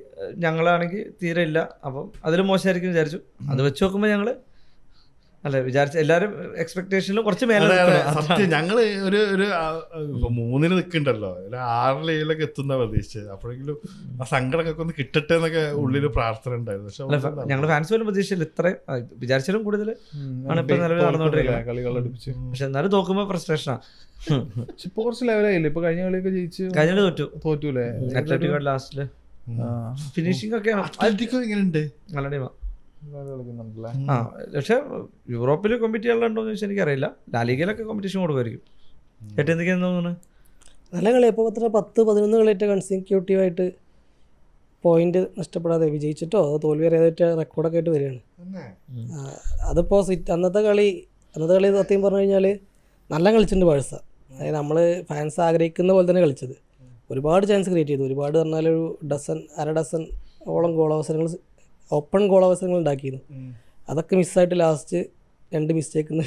ഞങ്ങളാണെങ്കിൽ തീരെ ഇല്ല. അപ്പം അതിൽ മോശമായിരിക്കും വിചാരിച്ചു. അത് വെച്ച് നോക്കുമ്പോൾ ഞങ്ങള് അല്ലെ വിചാരിച്ച എല്ലാരും എക്സ്പെക്ടേഷനിലും കുറച്ച് മേലെ. സത്യം ഞങ്ങള് ഒരു 3-ന് നിൽക്കണ്ടല്ലോ, 6-7 എത്തുന്ന പ്രതീക്ഷിച്ചത്. അപ്പോഴെങ്കിലും ആ സങ്കടമൊക്കെ ഒന്ന് കിട്ടട്ടെ എന്നൊക്കെ ഉള്ളില് പ്രാർത്ഥന ഉണ്ടായിരുന്നു. പക്ഷെ ഞങ്ങള് ഫാൻസ് പോലും പ്രതീക്ഷയില്ല, ഇത്രയും വിചാരിച്ചാലും കൂടുതൽ ആണ് ഇപ്പൊ നിലവിൽ നടന്നുകൊണ്ടിരിക്കുന്നത്. പക്ഷെ എന്നാലും തോക്കുമ്പോ ഫ്രസ്ട്രേഷനാണ്. ഇപ്പൊ കുറച്ച് ലെവലായില്ലേ, ഇപ്പൊ കഴിഞ്ഞ കളിയൊക്കെ ജയിച്ചു, കഴിഞ്ഞ തോറ്റൂലേ അത്ലറ്റിക്കോ ലാസ്റ്റില്. ഫിനിഷിംഗ് ഒക്കെയാണ്. അത്ലറ്റിക്കോ എങ്ങനെയുണ്ട്? നല്ല ടീമാ. കളിക്കുന്നുണ്ടല്ലേ. ആ പക്ഷെ യൂറോപ്പിൽ കോമ്പറ്റ് ചെയ്യാനുണ്ടോ എന്ന് ചോദിച്ചാൽ എനിക്കറിയില്ല. ലാലിഗയിലൊക്കെ കോമ്പറ്റീഷൻ കൊടുക്കുമായിരിക്കും. ഏറ്റവും എന്തൊക്കെയാണെന്ന് തോന്നുന്നു. നല്ല കളി. അപ്പോൾ 10-11 കളിയായിട്ട് കൺസിക്യൂട്ടീവായിട്ട് പോയിന്റ് നഷ്ടപ്പെടാതെ വിജയിച്ചിട്ടോ അതോ തോൽവി അറിയാതെ റെക്കോർഡൊക്കെ ആയിട്ട് വരികയാണ്. അതിപ്പോൾ അന്നത്തെ കളി സത്യം പറഞ്ഞു കഴിഞ്ഞാൽ നല്ല കളിച്ചിട്ടുണ്ട് ബാഴ്സ. അതായത് നമ്മൾ ഫാൻസ് ആഗ്രഹിക്കുന്ന പോലെ തന്നെ കളിച്ചത്. ഒരുപാട് ചാൻസ് ക്രിയേറ്റ് ചെയ്തു. ഒരുപാട് പറഞ്ഞാൽ ഒരു അര ഡസൻ ഓളം ഗോളവസരങ്ങൾ, ഓപ്പൺ ഗോളവസരങ്ങൾ ഉണ്ടാക്കിയിരുന്നു. അതൊക്കെ മിസ്സായിട്ട് ലാസ്റ്റ് 2 മിസ്റ്റേക്കിന്ന്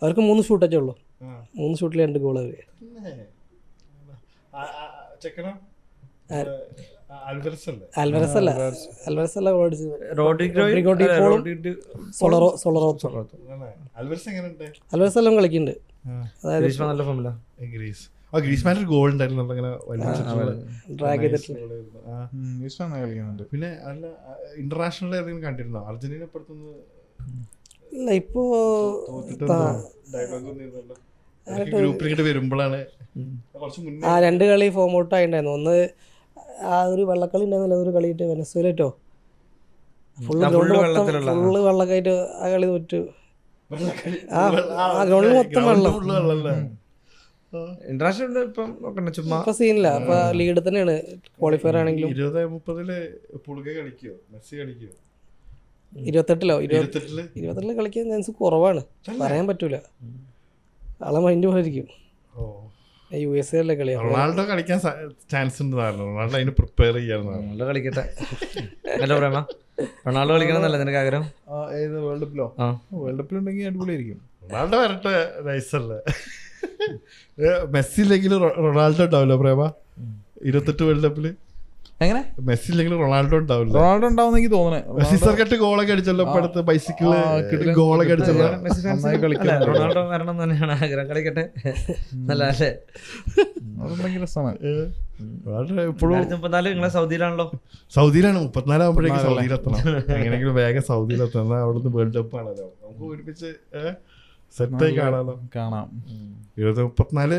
അവർക്ക് 3 ഷൂട്ടൊക്കെ ഉള്ളൂ. 3 ഷൂട്ടിൽ 2 ഗോൾ അവർ. അൽവരസ് അല്ല ഗോൾ അടിച്ചത്. അൽവരസ് എല്ലാം കളിക്കുന്നുണ്ട്. ഗ്രീസ്മാൻ ഒരു ഗോൾ ഉണ്ടായിരുന്നു ഡ്രാഗ് ചെയ്തിട്ട്. പിന്നെ അല്ല ഇന്റർനാഷണൽ ഏതെങ്കിലും കണ്ടിരുന്നോ അർജന്റീന ഇപ്പുറത്തുനിന്ന്? ഇല്ല, ഇപ്പോ ഗ്രൂപ്പിൽ വരുമ്പോഴാണ് കുറച്ച് മുന്നേ 2 കളി ഫോം ഔട്ട് ആയിണ്ടായിരുന്നു. ഒന്ന് ആ ഒരു വെള്ളക്കളി ഉണ്ടായിരുന്നില്ല, അതൊരു കളിയിട്ട് വെനസ്വേലോ ഫുള്ള് വെള്ളക്കായിട്ട് ആ കളി തോറ്റു. ആ ഗ്രൗണ്ടിൽ മൊത്തം വെള്ളം. ഇന്റർനാഷണൽ ഇപ്പം ചുമ്മാ സീനില്ല. അപ്പൊ ലീഡ് തന്നെയാണ് ക്വാളിഫയർ ആണെങ്കിലും. 20-30 പുളുക കളിക്കോ മെസ്സി കളിക്കോ? 28 കളിക്കാൻ ചാൻസ് കുറവാണ്, പറയാൻ പറ്റൂല. ആളെ മൈൻഡ് പോയിരിക്കും. USA അല്ലേ കളി. റൊണാൾഡോ കളിക്കാൻ ചാൻസ് ഉണ്ട്. റൊണാൾഡോ അതിന് പ്രിപ്പയർ ചെയ്യാൻ കളിക്കട്ടെ. ഹലോ പ്രേമ, റൊണാൾഡോ കളിക്കണം എന്നല്ലേ നിനക്ക് ആഗ്രഹം? ഏത് വേൾഡ് കപ്പിലോ? വേൾഡ് കപ്പിലുണ്ടെങ്കിൽ അടിപൊളിയായിരിക്കും. റൊണാൾഡോ വരട്ടെ, നൈസല്ലേ. മെസ്സി ഇല്ലെങ്കിലും റൊണാൾഡോ ഉണ്ടാവില്ലോ പ്രേമ 28 വേൾഡ് കപ്പില്? എങ്ങനെ മെസ്സി ഇല്ലെങ്കിലും റൊണാൾഡോ ഉണ്ടാവില്ല? റൊണാൾഡോ ഉണ്ടാവുന്ന എനിക്ക് തോന്നുന്നത്. സീസർ കട്ട് ഗോളൊക്കെ അടിച്ചല്ലോ ഇപ്പൊ അടുത്ത്, ബൈസിക്കിള് ഗോളൊക്കെ അടിച്ചല്ലോ. റൊണാൾഡോ വരണം തന്നെയാണ് ആഗ്രഹം. കളിക്കട്ടെ, നല്ല അല്ലേ? ഇപ്പോഴും നിങ്ങളെ സൗദിയിലാണല്ലോ. സൗദിയിലാണ്. 34 ആകുമ്പോഴേക്കും സൗദിയിലെത്തണം. എങ്ങനെയെങ്കിലും വേഗം സൗദിയിലെത്തണം. അവിടുന്ന് വേൾഡ് കപ്പ് ആണല്ലോ, നമുക്ക് ഒരുമിച്ച് സെറ്റായി കാണാം. 34.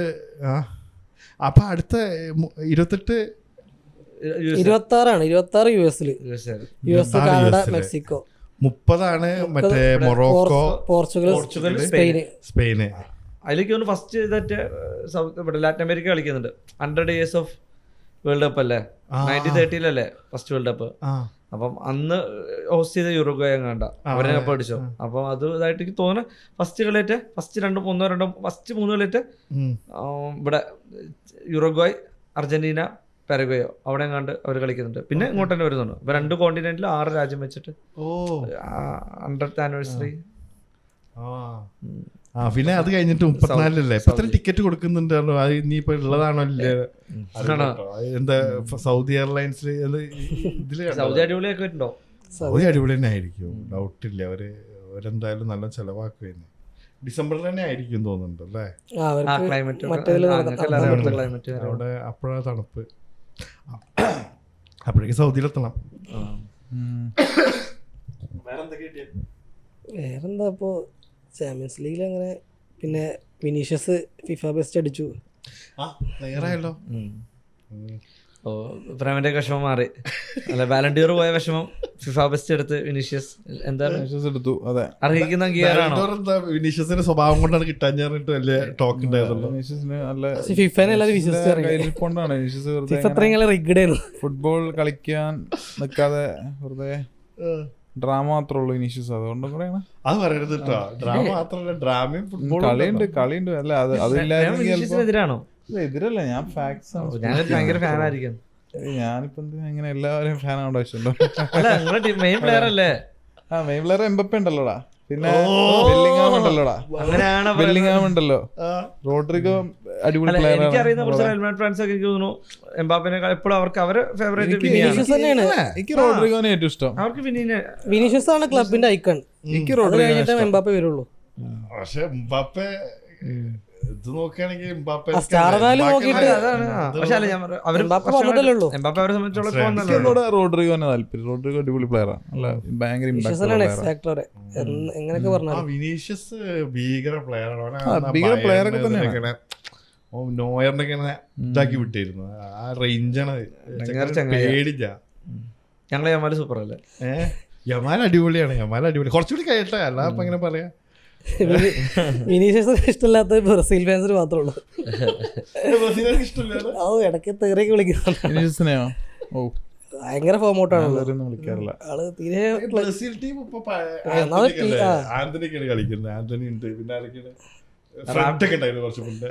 അപ്പൊ അടുത്ത 28 26 US, കാനഡ, മെക്സിക്കോ. 30 മറ്റേ മൊറോക്കോ, പോർച്ചുഗൽ, സ്പെയിന്. അതിലേക്ക് ഒന്ന് ഫസ്റ്റ് ഇതായിട്ട് ഇവിടെ ലാറ്റിൻ അമേരിക്ക കളിക്കുന്നുണ്ട്. 100 years ഓഫ് വേൾഡ് കപ്പ് അല്ലേ? 1930 ഫസ്റ്റ് വേൾഡ് കപ്പ്. അപ്പം അന്ന് ഹോസ്റ്റ് ചെയ്ത യുറുഗ്വേ കണ്ട അവരെ കപ്പ് അടിച്ചോ. അപ്പം അത് ഇതായിട്ട് എനിക്ക് തോന്നുന്നു ഫസ്റ്റ് കളിയേറ്റ് ഫസ്റ്റ് 3 കളിയേറ്റ് ഇവിടെ യുറുഗ്വേ, അർജന്റീന, പെരഗ്വയോ അവിടെ കണ്ട് അവർ കളിക്കുന്നുണ്ട്. പിന്നെ ഇങ്ങോട്ട് തന്നെ വരുന്നുണ്ട്. ഇപ്പൊ 2 കോണ്ടിനെന്റിൽ 6 രാജ്യം വെച്ചിട്ട് 100th ആനിവേഴ്സറി. പിന്നെ അത് കഴിഞ്ഞിട്ട് 34 ഇപ്പൊ ടിക്കറ്റ് കൊടുക്കുന്നുണ്ട്. അത് ഇനിയിപ്പോ ഉള്ളതാണോ ഇല്ലേ? എന്താ സൗദി എയർലൈൻസിൽ സൗദി അടിപൊളിയൊക്കെ വരുന്നുണ്ടോ? സൗദി അടിപൊളി തന്നെ ആയിരിക്കും, ഡൗട്ടില്ല. അവരെന്തായാലും നല്ല ചെലവാക്കുവായിരുന്നു. ഡിസംബറിൽ തന്നെ ആയിരിക്കും തോന്നുന്നുണ്ട് അല്ലേ? അവിടെ അപ്പോഴാ തണുപ്പ്. അപ്പോഴേക്ക് സൗദിയിലെത്തണം. വേറെന്താ ഇപ്പോ ചാമ്പ്യൻസ് ലീഗിൽ അങ്ങനെ. പിന്നെ വിനീഷ്യസ് ഫിഫ ബെസ്റ്റ് അടിച്ചു. പ്രേമന്റെ വിഷമം മാറി. അല്ല, വാലണ്ടിയർ പോയ വിഷമം ഫിഫ ബെസ്റ്റ് എടുത്ത് വിനീഷ്യസ് എടുത്തു. അതെ, അർഹിക്കുന്ന അംഗീകാരമാണോ? വിനീഷ്യസിന്റെ സ്വഭാവം കൊണ്ടാണ് കിട്ടാൻ വലിയ ടോക്ക് ഉണ്ടായിരുന്നല്ലോ. ഫുട്ബോൾ കളിക്കാൻ നിൽക്കാതെ വെറുതെ ഡ്രാമ മാത്രമേ ഉള്ളൂ വിനീഷ്യസ്. അതുകൊണ്ടും കൂടെയാണ്. അത് പറയരുത് കേട്ടോ. ഡ്രാമ മാത്രമല്ല, ഡ്രാമയും കളിയുണ്ട്. അല്ല, എതിരാണോ? എതിരല്ല, ഞാൻ ഫാക്ട്സ് ആണ്. ഭയങ്കര ഫാനായിരിക്കും. ഞാനിപ്പോ എങ്ങനെ എല്ലാവരും ഫാൻ ആവേണ്ട ആവശ്യമുണ്ടോ? മെയിൻ പ്ലെയർ അല്ലേ? മെയിൻ പ്ലെയർ എംബപ്പെ ഉണ്ടല്ലോടാ, പിന്നെ ബെല്ലിംഗാം ഉണ്ടല്ലോടാ, ബെല്ലിംഗാം ഉണ്ടല്ലോ, റോഡ്രിഗോ അടിപൊളി പ്ലെയർ. എനിക്കറിയുന്ന കുറച്ച് റയൽ മാഡ്രിഡ് ഫാൻസ് ഒക്കെ എനിക്ക് തോന്നുന്നു എംബാപ്പേനേക്കാൾ എപ്പോഴും അവർക്ക് അവരെ ഫേവറേറ്റ് വിനീഷ്യസ് തന്നെയാണ്. എനിക്ക് റോഡ്രിഗോനെ ഏറ്റവും ഇഷ്ടം. അവർക്ക് വിനീഷ്യസ് ആണ് ക്ലബിന്റെ ഐക്കൺ. എനിക്ക് റോഡ്രിഗോ എംബാപ്പെ വരുള്ളൂ. പക്ഷെ എംബാപ്പെ ഇത് നോക്കുകയാണെങ്കിൽ റോഡ്രിഗോനെ താല്പര്യം. റോഡ്രിഗോ അടിപൊളി പ്ലെയറാണ്, നല്ല ഭയങ്കര വിനീഷ്യസ് ഭീകര പ്ലെയറാണ്. ഭീകര പ്ലെയറൊക്കെ തന്നെയാണ്. നോയറിനൊക്കെ ഇതാക്കി വിട്ടിരുന്നു. ആ റേഞ്ചാണ് പേടിച്ച. ഞങ്ങളെ സൂപ്പർ അല്ലേ? യമാൽ അടിപൊളിയാണ്, യമാൽ അടിപൊളി. കുറച്ചുകൂടി കഴിയട്ടെ, അല്ല അപ്പൊ എങ്ങനെ പറയാ. വിനീഷ്യസ് ഇഷ്ടമില്ലാത്ത ബ്രസീൽ ഫാൻസിന് മാത്രമേ ഉള്ളൂ. ഇഷ്ടമില്ല. ഇടയ്ക്ക് തെറിയൊക്കെ വിളിക്കുന്നുണ്ട്. വിനീഷ്യസിനെയോ? ഓ, ഭയങ്കര ഫോം ഔട്ടാണല്ലോ വിളിക്കാറില്ല. ആള് തീരെ. ബ്രസീൽ ടീം ഇപ്പൊ ആന്റണിക്കാണ് കളിക്കുന്നത്. ആന്റണി ഉണ്ട്, പിന്നെ ആരൊക്കെയാണ്, ഫ്രാൻഡ് ഒക്കെ ഉണ്ടായിരുന്നു കുറച്ച് മുന്നേ.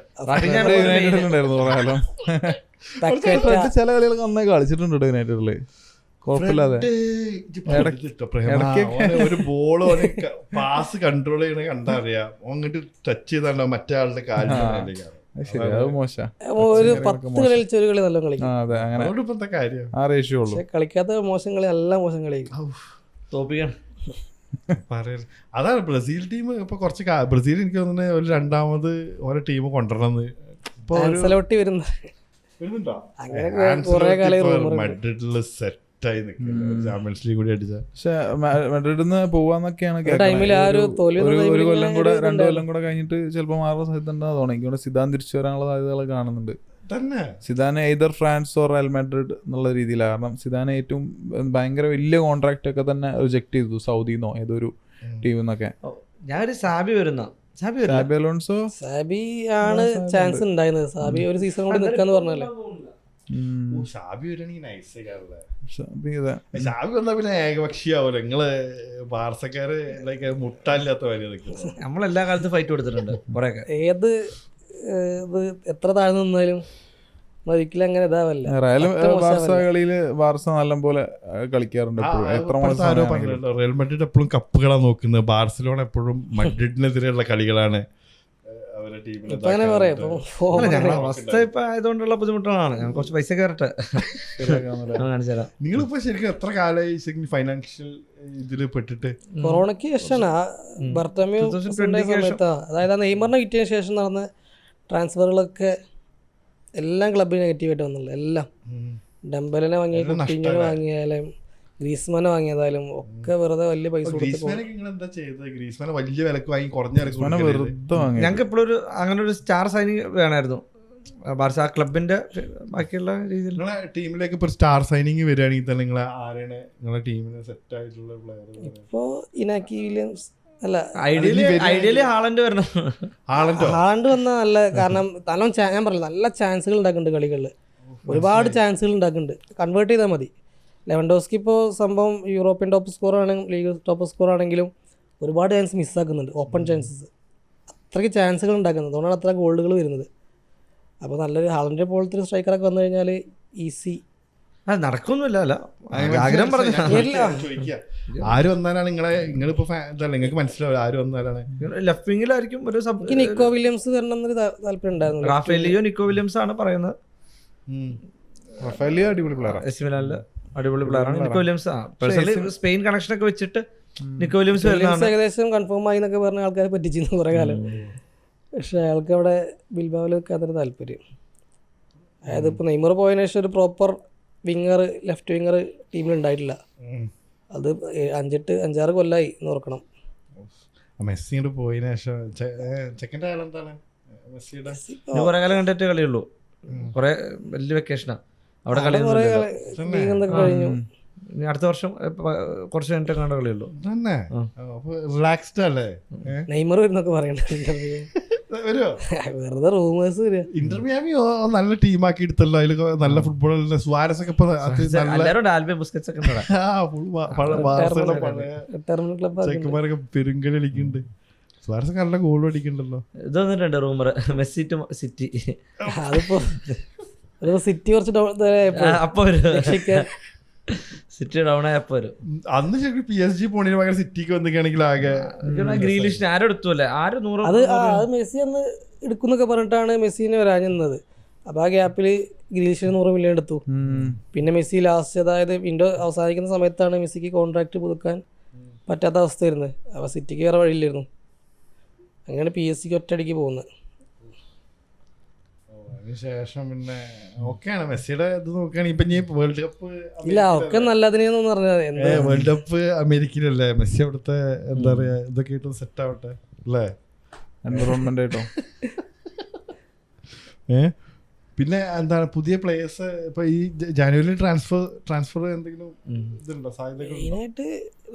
യുണൈറ്റഡിലുണ്ടായിരുന്നു കുറെ കാലം. ചില കളികൾ നന്നായി കളിച്ചിട്ടുണ്ട് യുണൈറ്റഡില്, കുഴപ്പമില്ലാതെ. ഒരു ബോൾ പാസ് കൺട്രോൾ ചെയ്യണ കണ്ടാ അറിയാം, അങ്ങോട്ട് ടച്ച് ചെയ്താലോ മറ്റേ ആളുടെ കാര്യം. ശരി, അത് മോശം. ഒരു 10 കളിയിൽ ഒരു കളി നല്ല കളിക്കും. അതെ, അങ്ങനെ അതുകൊണ്ട് കാര്യം ആ റേഷ്യോ ഉള്ളൂ. പക്ഷെ കളിക്കാത്ത മോശം കളി നല്ല മോശം കളിക്കും. തോപ്പിക്കാൻ അതാണ് ബ്രസീൽ ടീം ഇപ്പൊ കുറച്ച് ബ്രസീൽ എനിക്ക് തോന്നുന്നത് ഒരു രണ്ടാമത് ഓരോ ടീം കൊണ്ടുവരണമെന്ന് ഇപ്പൊ ആൻസലോട്ടി വരുന്നുണ്ടോ? അങ്ങനെ കുറെ കളി മഡ്രിഡില് സെറ്റായി നിൽക്കുന്നത്, ചാമ്പ്യൻസ് ലീഗ് കൂടി അടിച്ച. പക്ഷെ മാഡ്രിഡിൽ നിന്ന് പോവാന്നൊക്കെയാണ് ടൈമിൽ ആ ഒരു ഒരു കൊല്ലം കൂടെ 2 കൊല്ലം കൂടെ കഴിഞ്ഞിട്ട് ചിലപ്പോൾ മാറുന്ന സാധ്യത ഉണ്ടാകും. എനിക്ക് സിദാൻ തിരിച്ചു വരാനുള്ള സാധ്യതകൾ കാണുന്നുണ്ട്. തന്നെ സിദാനെ either France or Real Madrid എന്നുള്ള രീതിയിലാണ്. കാരണം സിദാനെ ഏറ്റവും ഭയങ്കര വലിയ കോൺട്രാക്ട് ഒക്കെ തന്നെ റിജക്ട് ചെയ്തു, സൗദിന്നോ ഏതൊരു ടീമിൽ നിന്നൊക്കെ. ഞാനൊരു സാബി വരുന്ന സാബി അലോൺസോ, സാബി ആണ് ചാൻസ് ഉണ്ടായിരുന്നത്. സാബി ഒരു സീസൺ കൂടി നിൽക്കാന്ന് പറഞ്ഞല്ലേ. ഷാബി വരണെങ്കിൽ നൈസ് കാരല്ലേ. ഷാബി അതെ, ഷാബി വന്നാ പിന്നെ ഏകപക്ഷീയാവൂല. നിങ്ങള് ബാർസക്കാര് മുട്ടാനില്ലാത്ത വരി നിൽക്കുന്നത്. നമ്മളെല്ലാ കാലത്തും ഫൈറ്റ് കൊടുത്തിട്ടുണ്ട് കുറെയൊക്കെ. ഏത് ഇത് എത്ര താഴ്ന്നു നിന്നാലും ഒരിക്കലും അങ്ങനെ ഇതാവല്ല. റയൽ ബാർസ കളിയില് ബാർസ നല്ലപോലെ കളിക്കാറുണ്ട്. റയൽ മഡ്രിഡ് എപ്പോഴും കപ്പുകളാണ് നോക്കുന്നത്, ബാർസലോണ എപ്പോഴും മഡ്രിഡിനെതിരെയുള്ള കളികളാണ് അവരുടെ ടീമിൽ. അങ്ങനെ പറയാം. ഞങ്ങളുടെ അവസ്ഥ ഇപ്പൊ ആയതുകൊണ്ടുള്ള ബുദ്ധിമുട്ടുകളാണ്. ഞാൻ കുറച്ച് പൈസ കയറട്ടെ കാണിച്ചു തരാം. നിങ്ങളിപ്പോ ശരിക്കും എത്ര കാലമായി ശരിക്കും ഫൈനാൻഷ്യൽ ഇതില് പെട്ടിട്ട്? കൊറോണയ്ക്ക് ശേഷമാണ് ബർത്തമ്യൂ സമയത്താ. അതായത് ആ നെയ്മറിനെ കിട്ടിയതിന് ശേഷം നടന്ന ട്രാൻസ്ഫറുകളൊക്കെ എല്ലാം ക്ലബിൽ നെഗറ്റീവായിട്ട് വന്നുള്ളൂ. എല്ലാം ഡംബലിനെ വാങ്ങിയ, കുട്ടിഞ്ഞിനെ വാങ്ങിയാലും ഗ്രീസ്മാനെ വാങ്ങിയതായാലും ഒക്കെ വെറുതെ വലിയ പൈസ ഞങ്ങൾക്ക് ഇപ്പോഴും ഒരു അങ്ങനെ ഒരു സ്റ്റാർ സൈനിങ് വേണമായിരുന്നു ബാർസ ആ ക്ലബിന്റെ ബാക്കിയുള്ള രീതിയിൽ. ടീമിലേക്ക് ഇപ്പൊ സ്റ്റാർ സൈനിങ് വരികയാണെങ്കിൽ തന്നെ നിങ്ങൾ ആരാണ് നിങ്ങളുടെ ടീമിന് സെറ്റ് ആയിട്ടുള്ള പ്ലെയർ? ഇപ്പോ ഇനാക്കി വില്യംസ് അല്ല, ഐഡിയലി ഹാളണ്ട് വരണം. ഹാളണ്ട് വന്ന നല്ല, കാരണം നല്ല ഞാൻ പറഞ്ഞില്ല, നല്ല ചാൻസുകൾ ഉണ്ടാക്കുന്നുണ്ട് കളികളിൽ. ഒരുപാട് ചാൻസുകൾ ഉണ്ടാക്കുന്നുണ്ട്, കൺവേർട്ട് ചെയ്താൽ മതി. ലെവൻഡോസ്കി ഇപ്പോൾ സംഭവം യൂറോപ്യൻ ടോപ്പ് സ്കോർ ആണെങ്കിലും ലീഗ് ടോപ്പ് സ്കോർ ആണെങ്കിലും ഒരുപാട് ചാൻസ് മിസ്സാക്കുന്നുണ്ട്, ഓപ്പൺ ചാൻസസ്. അത്രയ്ക്ക് ചാൻസുകൾ ഉണ്ടാക്കുന്നത്, അതുകൊണ്ടാണ് അത്ര ഗോളുകൾ വരുന്നത്. അപ്പോൾ നല്ലൊരു ഹാളൻ്റെ പോലത്തെ ഒരു സ്ട്രൈക്കറൊക്കെ വന്നു കഴിഞ്ഞാൽ ഈസി. നടക്കൊന്നുമില്ല, അല്ല ആഗ്രഹം പറഞ്ഞു. ആര് വന്നാലാണ് നിങ്ങളിപ്പോ നിങ്ങൾക്ക് മനസ്സിലാവില്ല ആര് വന്നാലാണ്. ലെഫ്റ്റ് വിങ്ങിലായിരിക്കും ഒരു നിക്കോ വില്യംസ് വരണം എന്നൊരു താല്പര്യം ഉണ്ടായിരുന്നു. റാഫേലിയോ നിക്കോ വില്യംസ് ആണ് പറയുന്നത്. റാഫേലിയോ അടിപൊളി പ്ലെയറാണ്, എസ് മിലാനിലെ അടിപൊളി പ്ലെയറാണ് നിക്കോ വില്യംസ്. സ്പെയിൻ കണക്ഷൻ ഒക്കെ വെച്ചിട്ട് നിക്കോ വില്യംസ് ഏകദേശം കൺഫേം ആയി എന്നൊക്കെ പറഞ്ഞ ആൾക്കാരെ പറ്റിച്ചിരുന്നു കുറെ കാലം. പക്ഷെ അയാൾക്ക് അവിടെ ബിൽബാവിൽ വെക്കാത്തൊരു താല്പര്യം. അതായത് ഇപ്പോൾ നെയ്മർ പോയതിനു ശേഷം ഒരു പ്രോപ്പർ വിങ്ങർ, ലെഫ്റ്റ് വിങ്ങർ ടീമിലുണ്ടായിട്ടില്ല. അത് 5-6 കൊല്ലമായി എന്ന് ഓർക്കണം. മെസ്സി പോയതിനു ശേഷം ചെക്കൻ്റെ കാലം എന്താണ്? മെസ്സിയുടെ കുറെ കാലം കണ്ടിട്ട് കളിയുള്ളൂ, കുറെ വലിയ വെക്കേഷനാ അവിടെ കളി കഴിഞ്ഞു. അടുത്ത വർഷം കുറച്ച് കഴിഞ്ഞിട്ട് കണ്ട കളിയുള്ളൂ. റിലാക്സ്ഡ് അല്ലേ നെയ്മർ വരുന്നൊക്കെ പറയണ്ട, വെറുതെ റൂമേഴ്സ് വരിക. ഇന്റർമിയാമി നല്ല ടീമാക്കി എടുത്തല്ലോ, അതിൽ നല്ല ഫുട്ബോൾ. സുവാരസ് ഒക്കെ ചെക്കന്മാരൊക്കെ പെരുങ്കളി കളിക്കുന്നുണ്ട്. സുവാരസ് നല്ല ഗോൾ അടിക്കണ്ടല്ലോ. ഇത് വന്നിട്ടുണ്ട് റൂമർ മെസ്സി ടു സിറ്റി. അതിപ്പോ സിറ്റി കുറച്ച് അപ്പൊ സിറ്റി ഡൗൺ ആയപ്പോ വരും. അന്ന് ശരിക്കും PSG പോണി ഭയങ്കര സിറ്റിക്ക് വന്നിക്കുകയാണെങ്കിൽ ആകെ ഗ്രീലിഷിന് ആരും എടുത്തല്ലേ, ആരും 100. അത് മെസ്സി അന്ന് എടുക്കുന്നൊക്കെ പറഞ്ഞിട്ടാണ് മെസ്സിനെ വരാഞ്ഞത്. അപ്പോൾ ആ ഗ്യാപ്പിൽ ഗ്രീലിഷിന് 100 മില്യൺ എടുത്തു. പിന്നെ മെസ്സി ലാസ്റ്റ്, അതായത് വിൻഡോ അവസാനിക്കുന്ന സമയത്താണ് മെസ്സിക്ക് കോൺട്രാക്ട് പുതുക്കാൻ പറ്റാത്ത അവസ്ഥ വരുന്നത്. അപ്പോൾ സിറ്റിക്ക് വേറെ വഴിയില്ലായിരുന്നു. അങ്ങനെയാണ് PSG ഒറ്റയടിക്ക് പോകുന്നത്. അതിനുശേഷം പിന്നെ ഓക്കെയാണ് മെസ്സിയുടെ ഇത് നോക്കുകയാണെങ്കിൽ ഇപ്പൊ ഇനി വേൾഡ് കപ്പ് ഇല്ല, ഒക്കെ നല്ലതിനെന്ന് പറഞ്ഞത്. വേൾഡ് കപ്പ് അമേരിക്കയിലല്ലേ, മെസ്സി അവിടുത്തെ എന്താ പറയാ ഇതൊക്കെ ആയിട്ട് സെറ്റ് ആവട്ടെ അല്ലേ, എൻവറോൺമെന്റ് ആയിട്ടോ. പിന്നെ എന്താണ് പുതിയ പ്ലേയേഴ്സ് ഇപ്പൊ ഈ ജാനുവരി ട്രാൻസ്ഫർ എന്തെങ്കിലും ഇതുണ്ടോ സാധ്യതകൾ? മെയിനായിട്ട്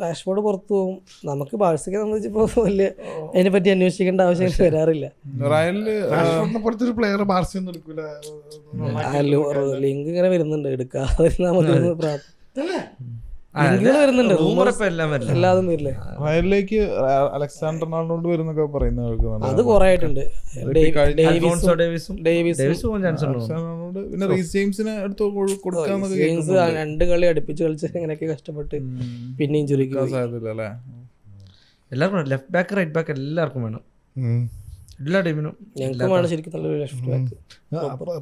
റാഷ്ഫോർഡ് പുറത്തു പോകും. നമുക്ക് ബാഴ്സയ്ക്ക് സംബന്ധിച്ചിപ്പോൾ വലിയ അതിനെപ്പറ്റി അന്വേഷിക്കേണ്ട ആവശ്യം വരാറില്ല. റയലില് റാഷ്ഫോർഡിനെ പോലത്തെ ഒരു പ്ലെയർ ബാർസയൊന്നും എടുക്കൂല. ലിങ്ക് ഇങ്ങനെ വരുന്നുണ്ട്, എടുക്കാതെ നമുക്ക് ലിങ്കുകൾ വരുന്നുണ്ട്, എല്ലാതും വരില്ലേ. റയലിലേക്ക് അലക്സാണ്ടർ ആർണോൾഡ് വരുന്നൊക്കെ പറയുന്ന കേൾക്കുന്നുണ്ട്. അത് കുറെ ആയിട്ടുണ്ട്. പിന്നെ റീസ് ജെയിംസിനെ എടുത്ത് കൊടുക്കാന്നൊക്കെ ജെയിംസ് 2 കളി അടുപ്പിച്ച് കളിച്ച് അങ്ങനെയൊക്കെ കഷ്ടപ്പെട്ട് പിന്നെ ഇഞ്ചുറിക്ക് സാധ്യതയില്ല അല്ലേ? എല്ലാവർക്കും ലെഫ്റ്റ് ബാക്ക് റൈറ്റ് ബാക്ക് എല്ലാവർക്കും വേണം, എല്ലാ ടീമിനും. ഞങ്ങൾക്കും വേണം ശരിക്കും നല്ലൊരു ലെഫ്റ്റ് ബാക്ക്.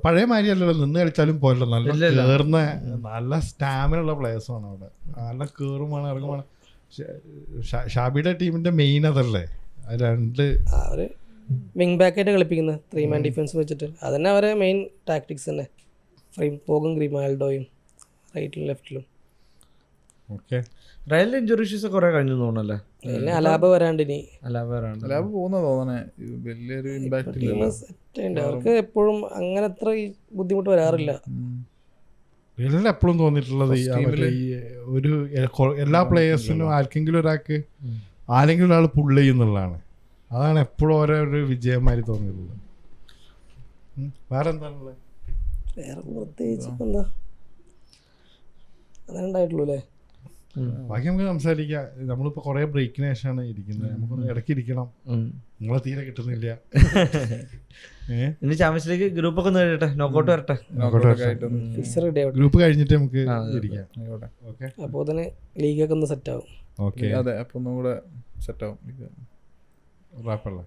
പഴയ മാതിരിയല്ലല്ലോ, നിന്ന് കളിച്ചാലും പോയല്ലോ. നല്ല കേറുന്ന നല്ല സ്റ്റാമിന ഉള്ള പ്ലേയേഴ്സ് ആണ് അവിടെ. നല്ല കേറും വേണം, ഇറങ്ങും വേണം. ഷാബിയുടെ ടീമിന്റെ മെയിൻ അതല്ലേ, രണ്ട് അവര് വിങ് ബാക്കായിട്ട് കളിപ്പിക്കുന്നത് 3 man ഡിഫൻസ് വെച്ചിട്ട്. അതന്നെ അവരെ മെയിൻ ടാക്ടിക്സ് തന്നെ. ഫ്രെയിം പോകും ഗ്രിമാൽഡോയും റൈറ്റിലും ലെഫ്റ്റിലും. ഓക്കെ. റയലിൽ ഇഞ്ചുറി ഇഷ്യൂസ് കുറെ കഴിഞ്ഞു തോന്നല്ലേ. പിന്നെ അലാബ വരാണ്ടിനി ലാബ് പോകുന്ന തോന്നണേ, വലിയൊരു ഇമ്പാക്ട് ഇല്ല. അവർക്ക് എപ്പോഴും അങ്ങനെ അത്ര ബുദ്ധിമുട്ട് വരാറില്ല. എപ്പോഴും തോന്നിയിട്ടുള്ളത് ഒരു എല്ലാ പ്ലേയേഴ്സിനും ആർക്കെങ്കിലും ഒരാൾക്ക് ആരെങ്കിലും ഒരാൾ പുള്ള് ചെയ്യുന്നുള്ളതാണ്. അതാണ് എപ്പോഴും ഓരോ ഒരു വിജയമാതിരി തോന്നിയിട്ടുള്ളത്. വേറെ എന്താണുള്ളത്? വേറെ പ്രത്യേകിച്ച് ഇപ്പം എന്താ അങ്ങനെ ഉണ്ടായിട്ടുള്ളൂ അല്ലേ. ബാക്കി നമുക്ക് സംസാരിക്കാം. നമ്മളിപ്പോൾ കുറേ ബ്രേക്കിന് ശേഷമാണ് ഇരിക്കുന്നത്. നമുക്കൊന്ന് ഇടയ്ക്ക് ഇരിക്കണം. നിങ്ങളെ തീരെ കിട്ടുന്നില്ല. ഇനി ചാമ്പ്യൻസ് ലീഗ് ഗ്രൂപ്പ് ഒക്കെ നേരിട്ടെ, നോക്കൗട്ട് വരട്ടെ. ഗ്രൂപ്പ് കഴിഞ്ഞിട്ട് നമുക്ക് ഇരിക്കാം. ഓക്കെ. അപ്പോൾ തന്നെ ലീഗൊക്കെ ഒന്ന് സെറ്റ് ആവും. ഓക്കെ. അതെ, അപ്പൊ ഒന്നും കൂടെ സെറ്റ് ആവും. റാപ്പല്ലേ.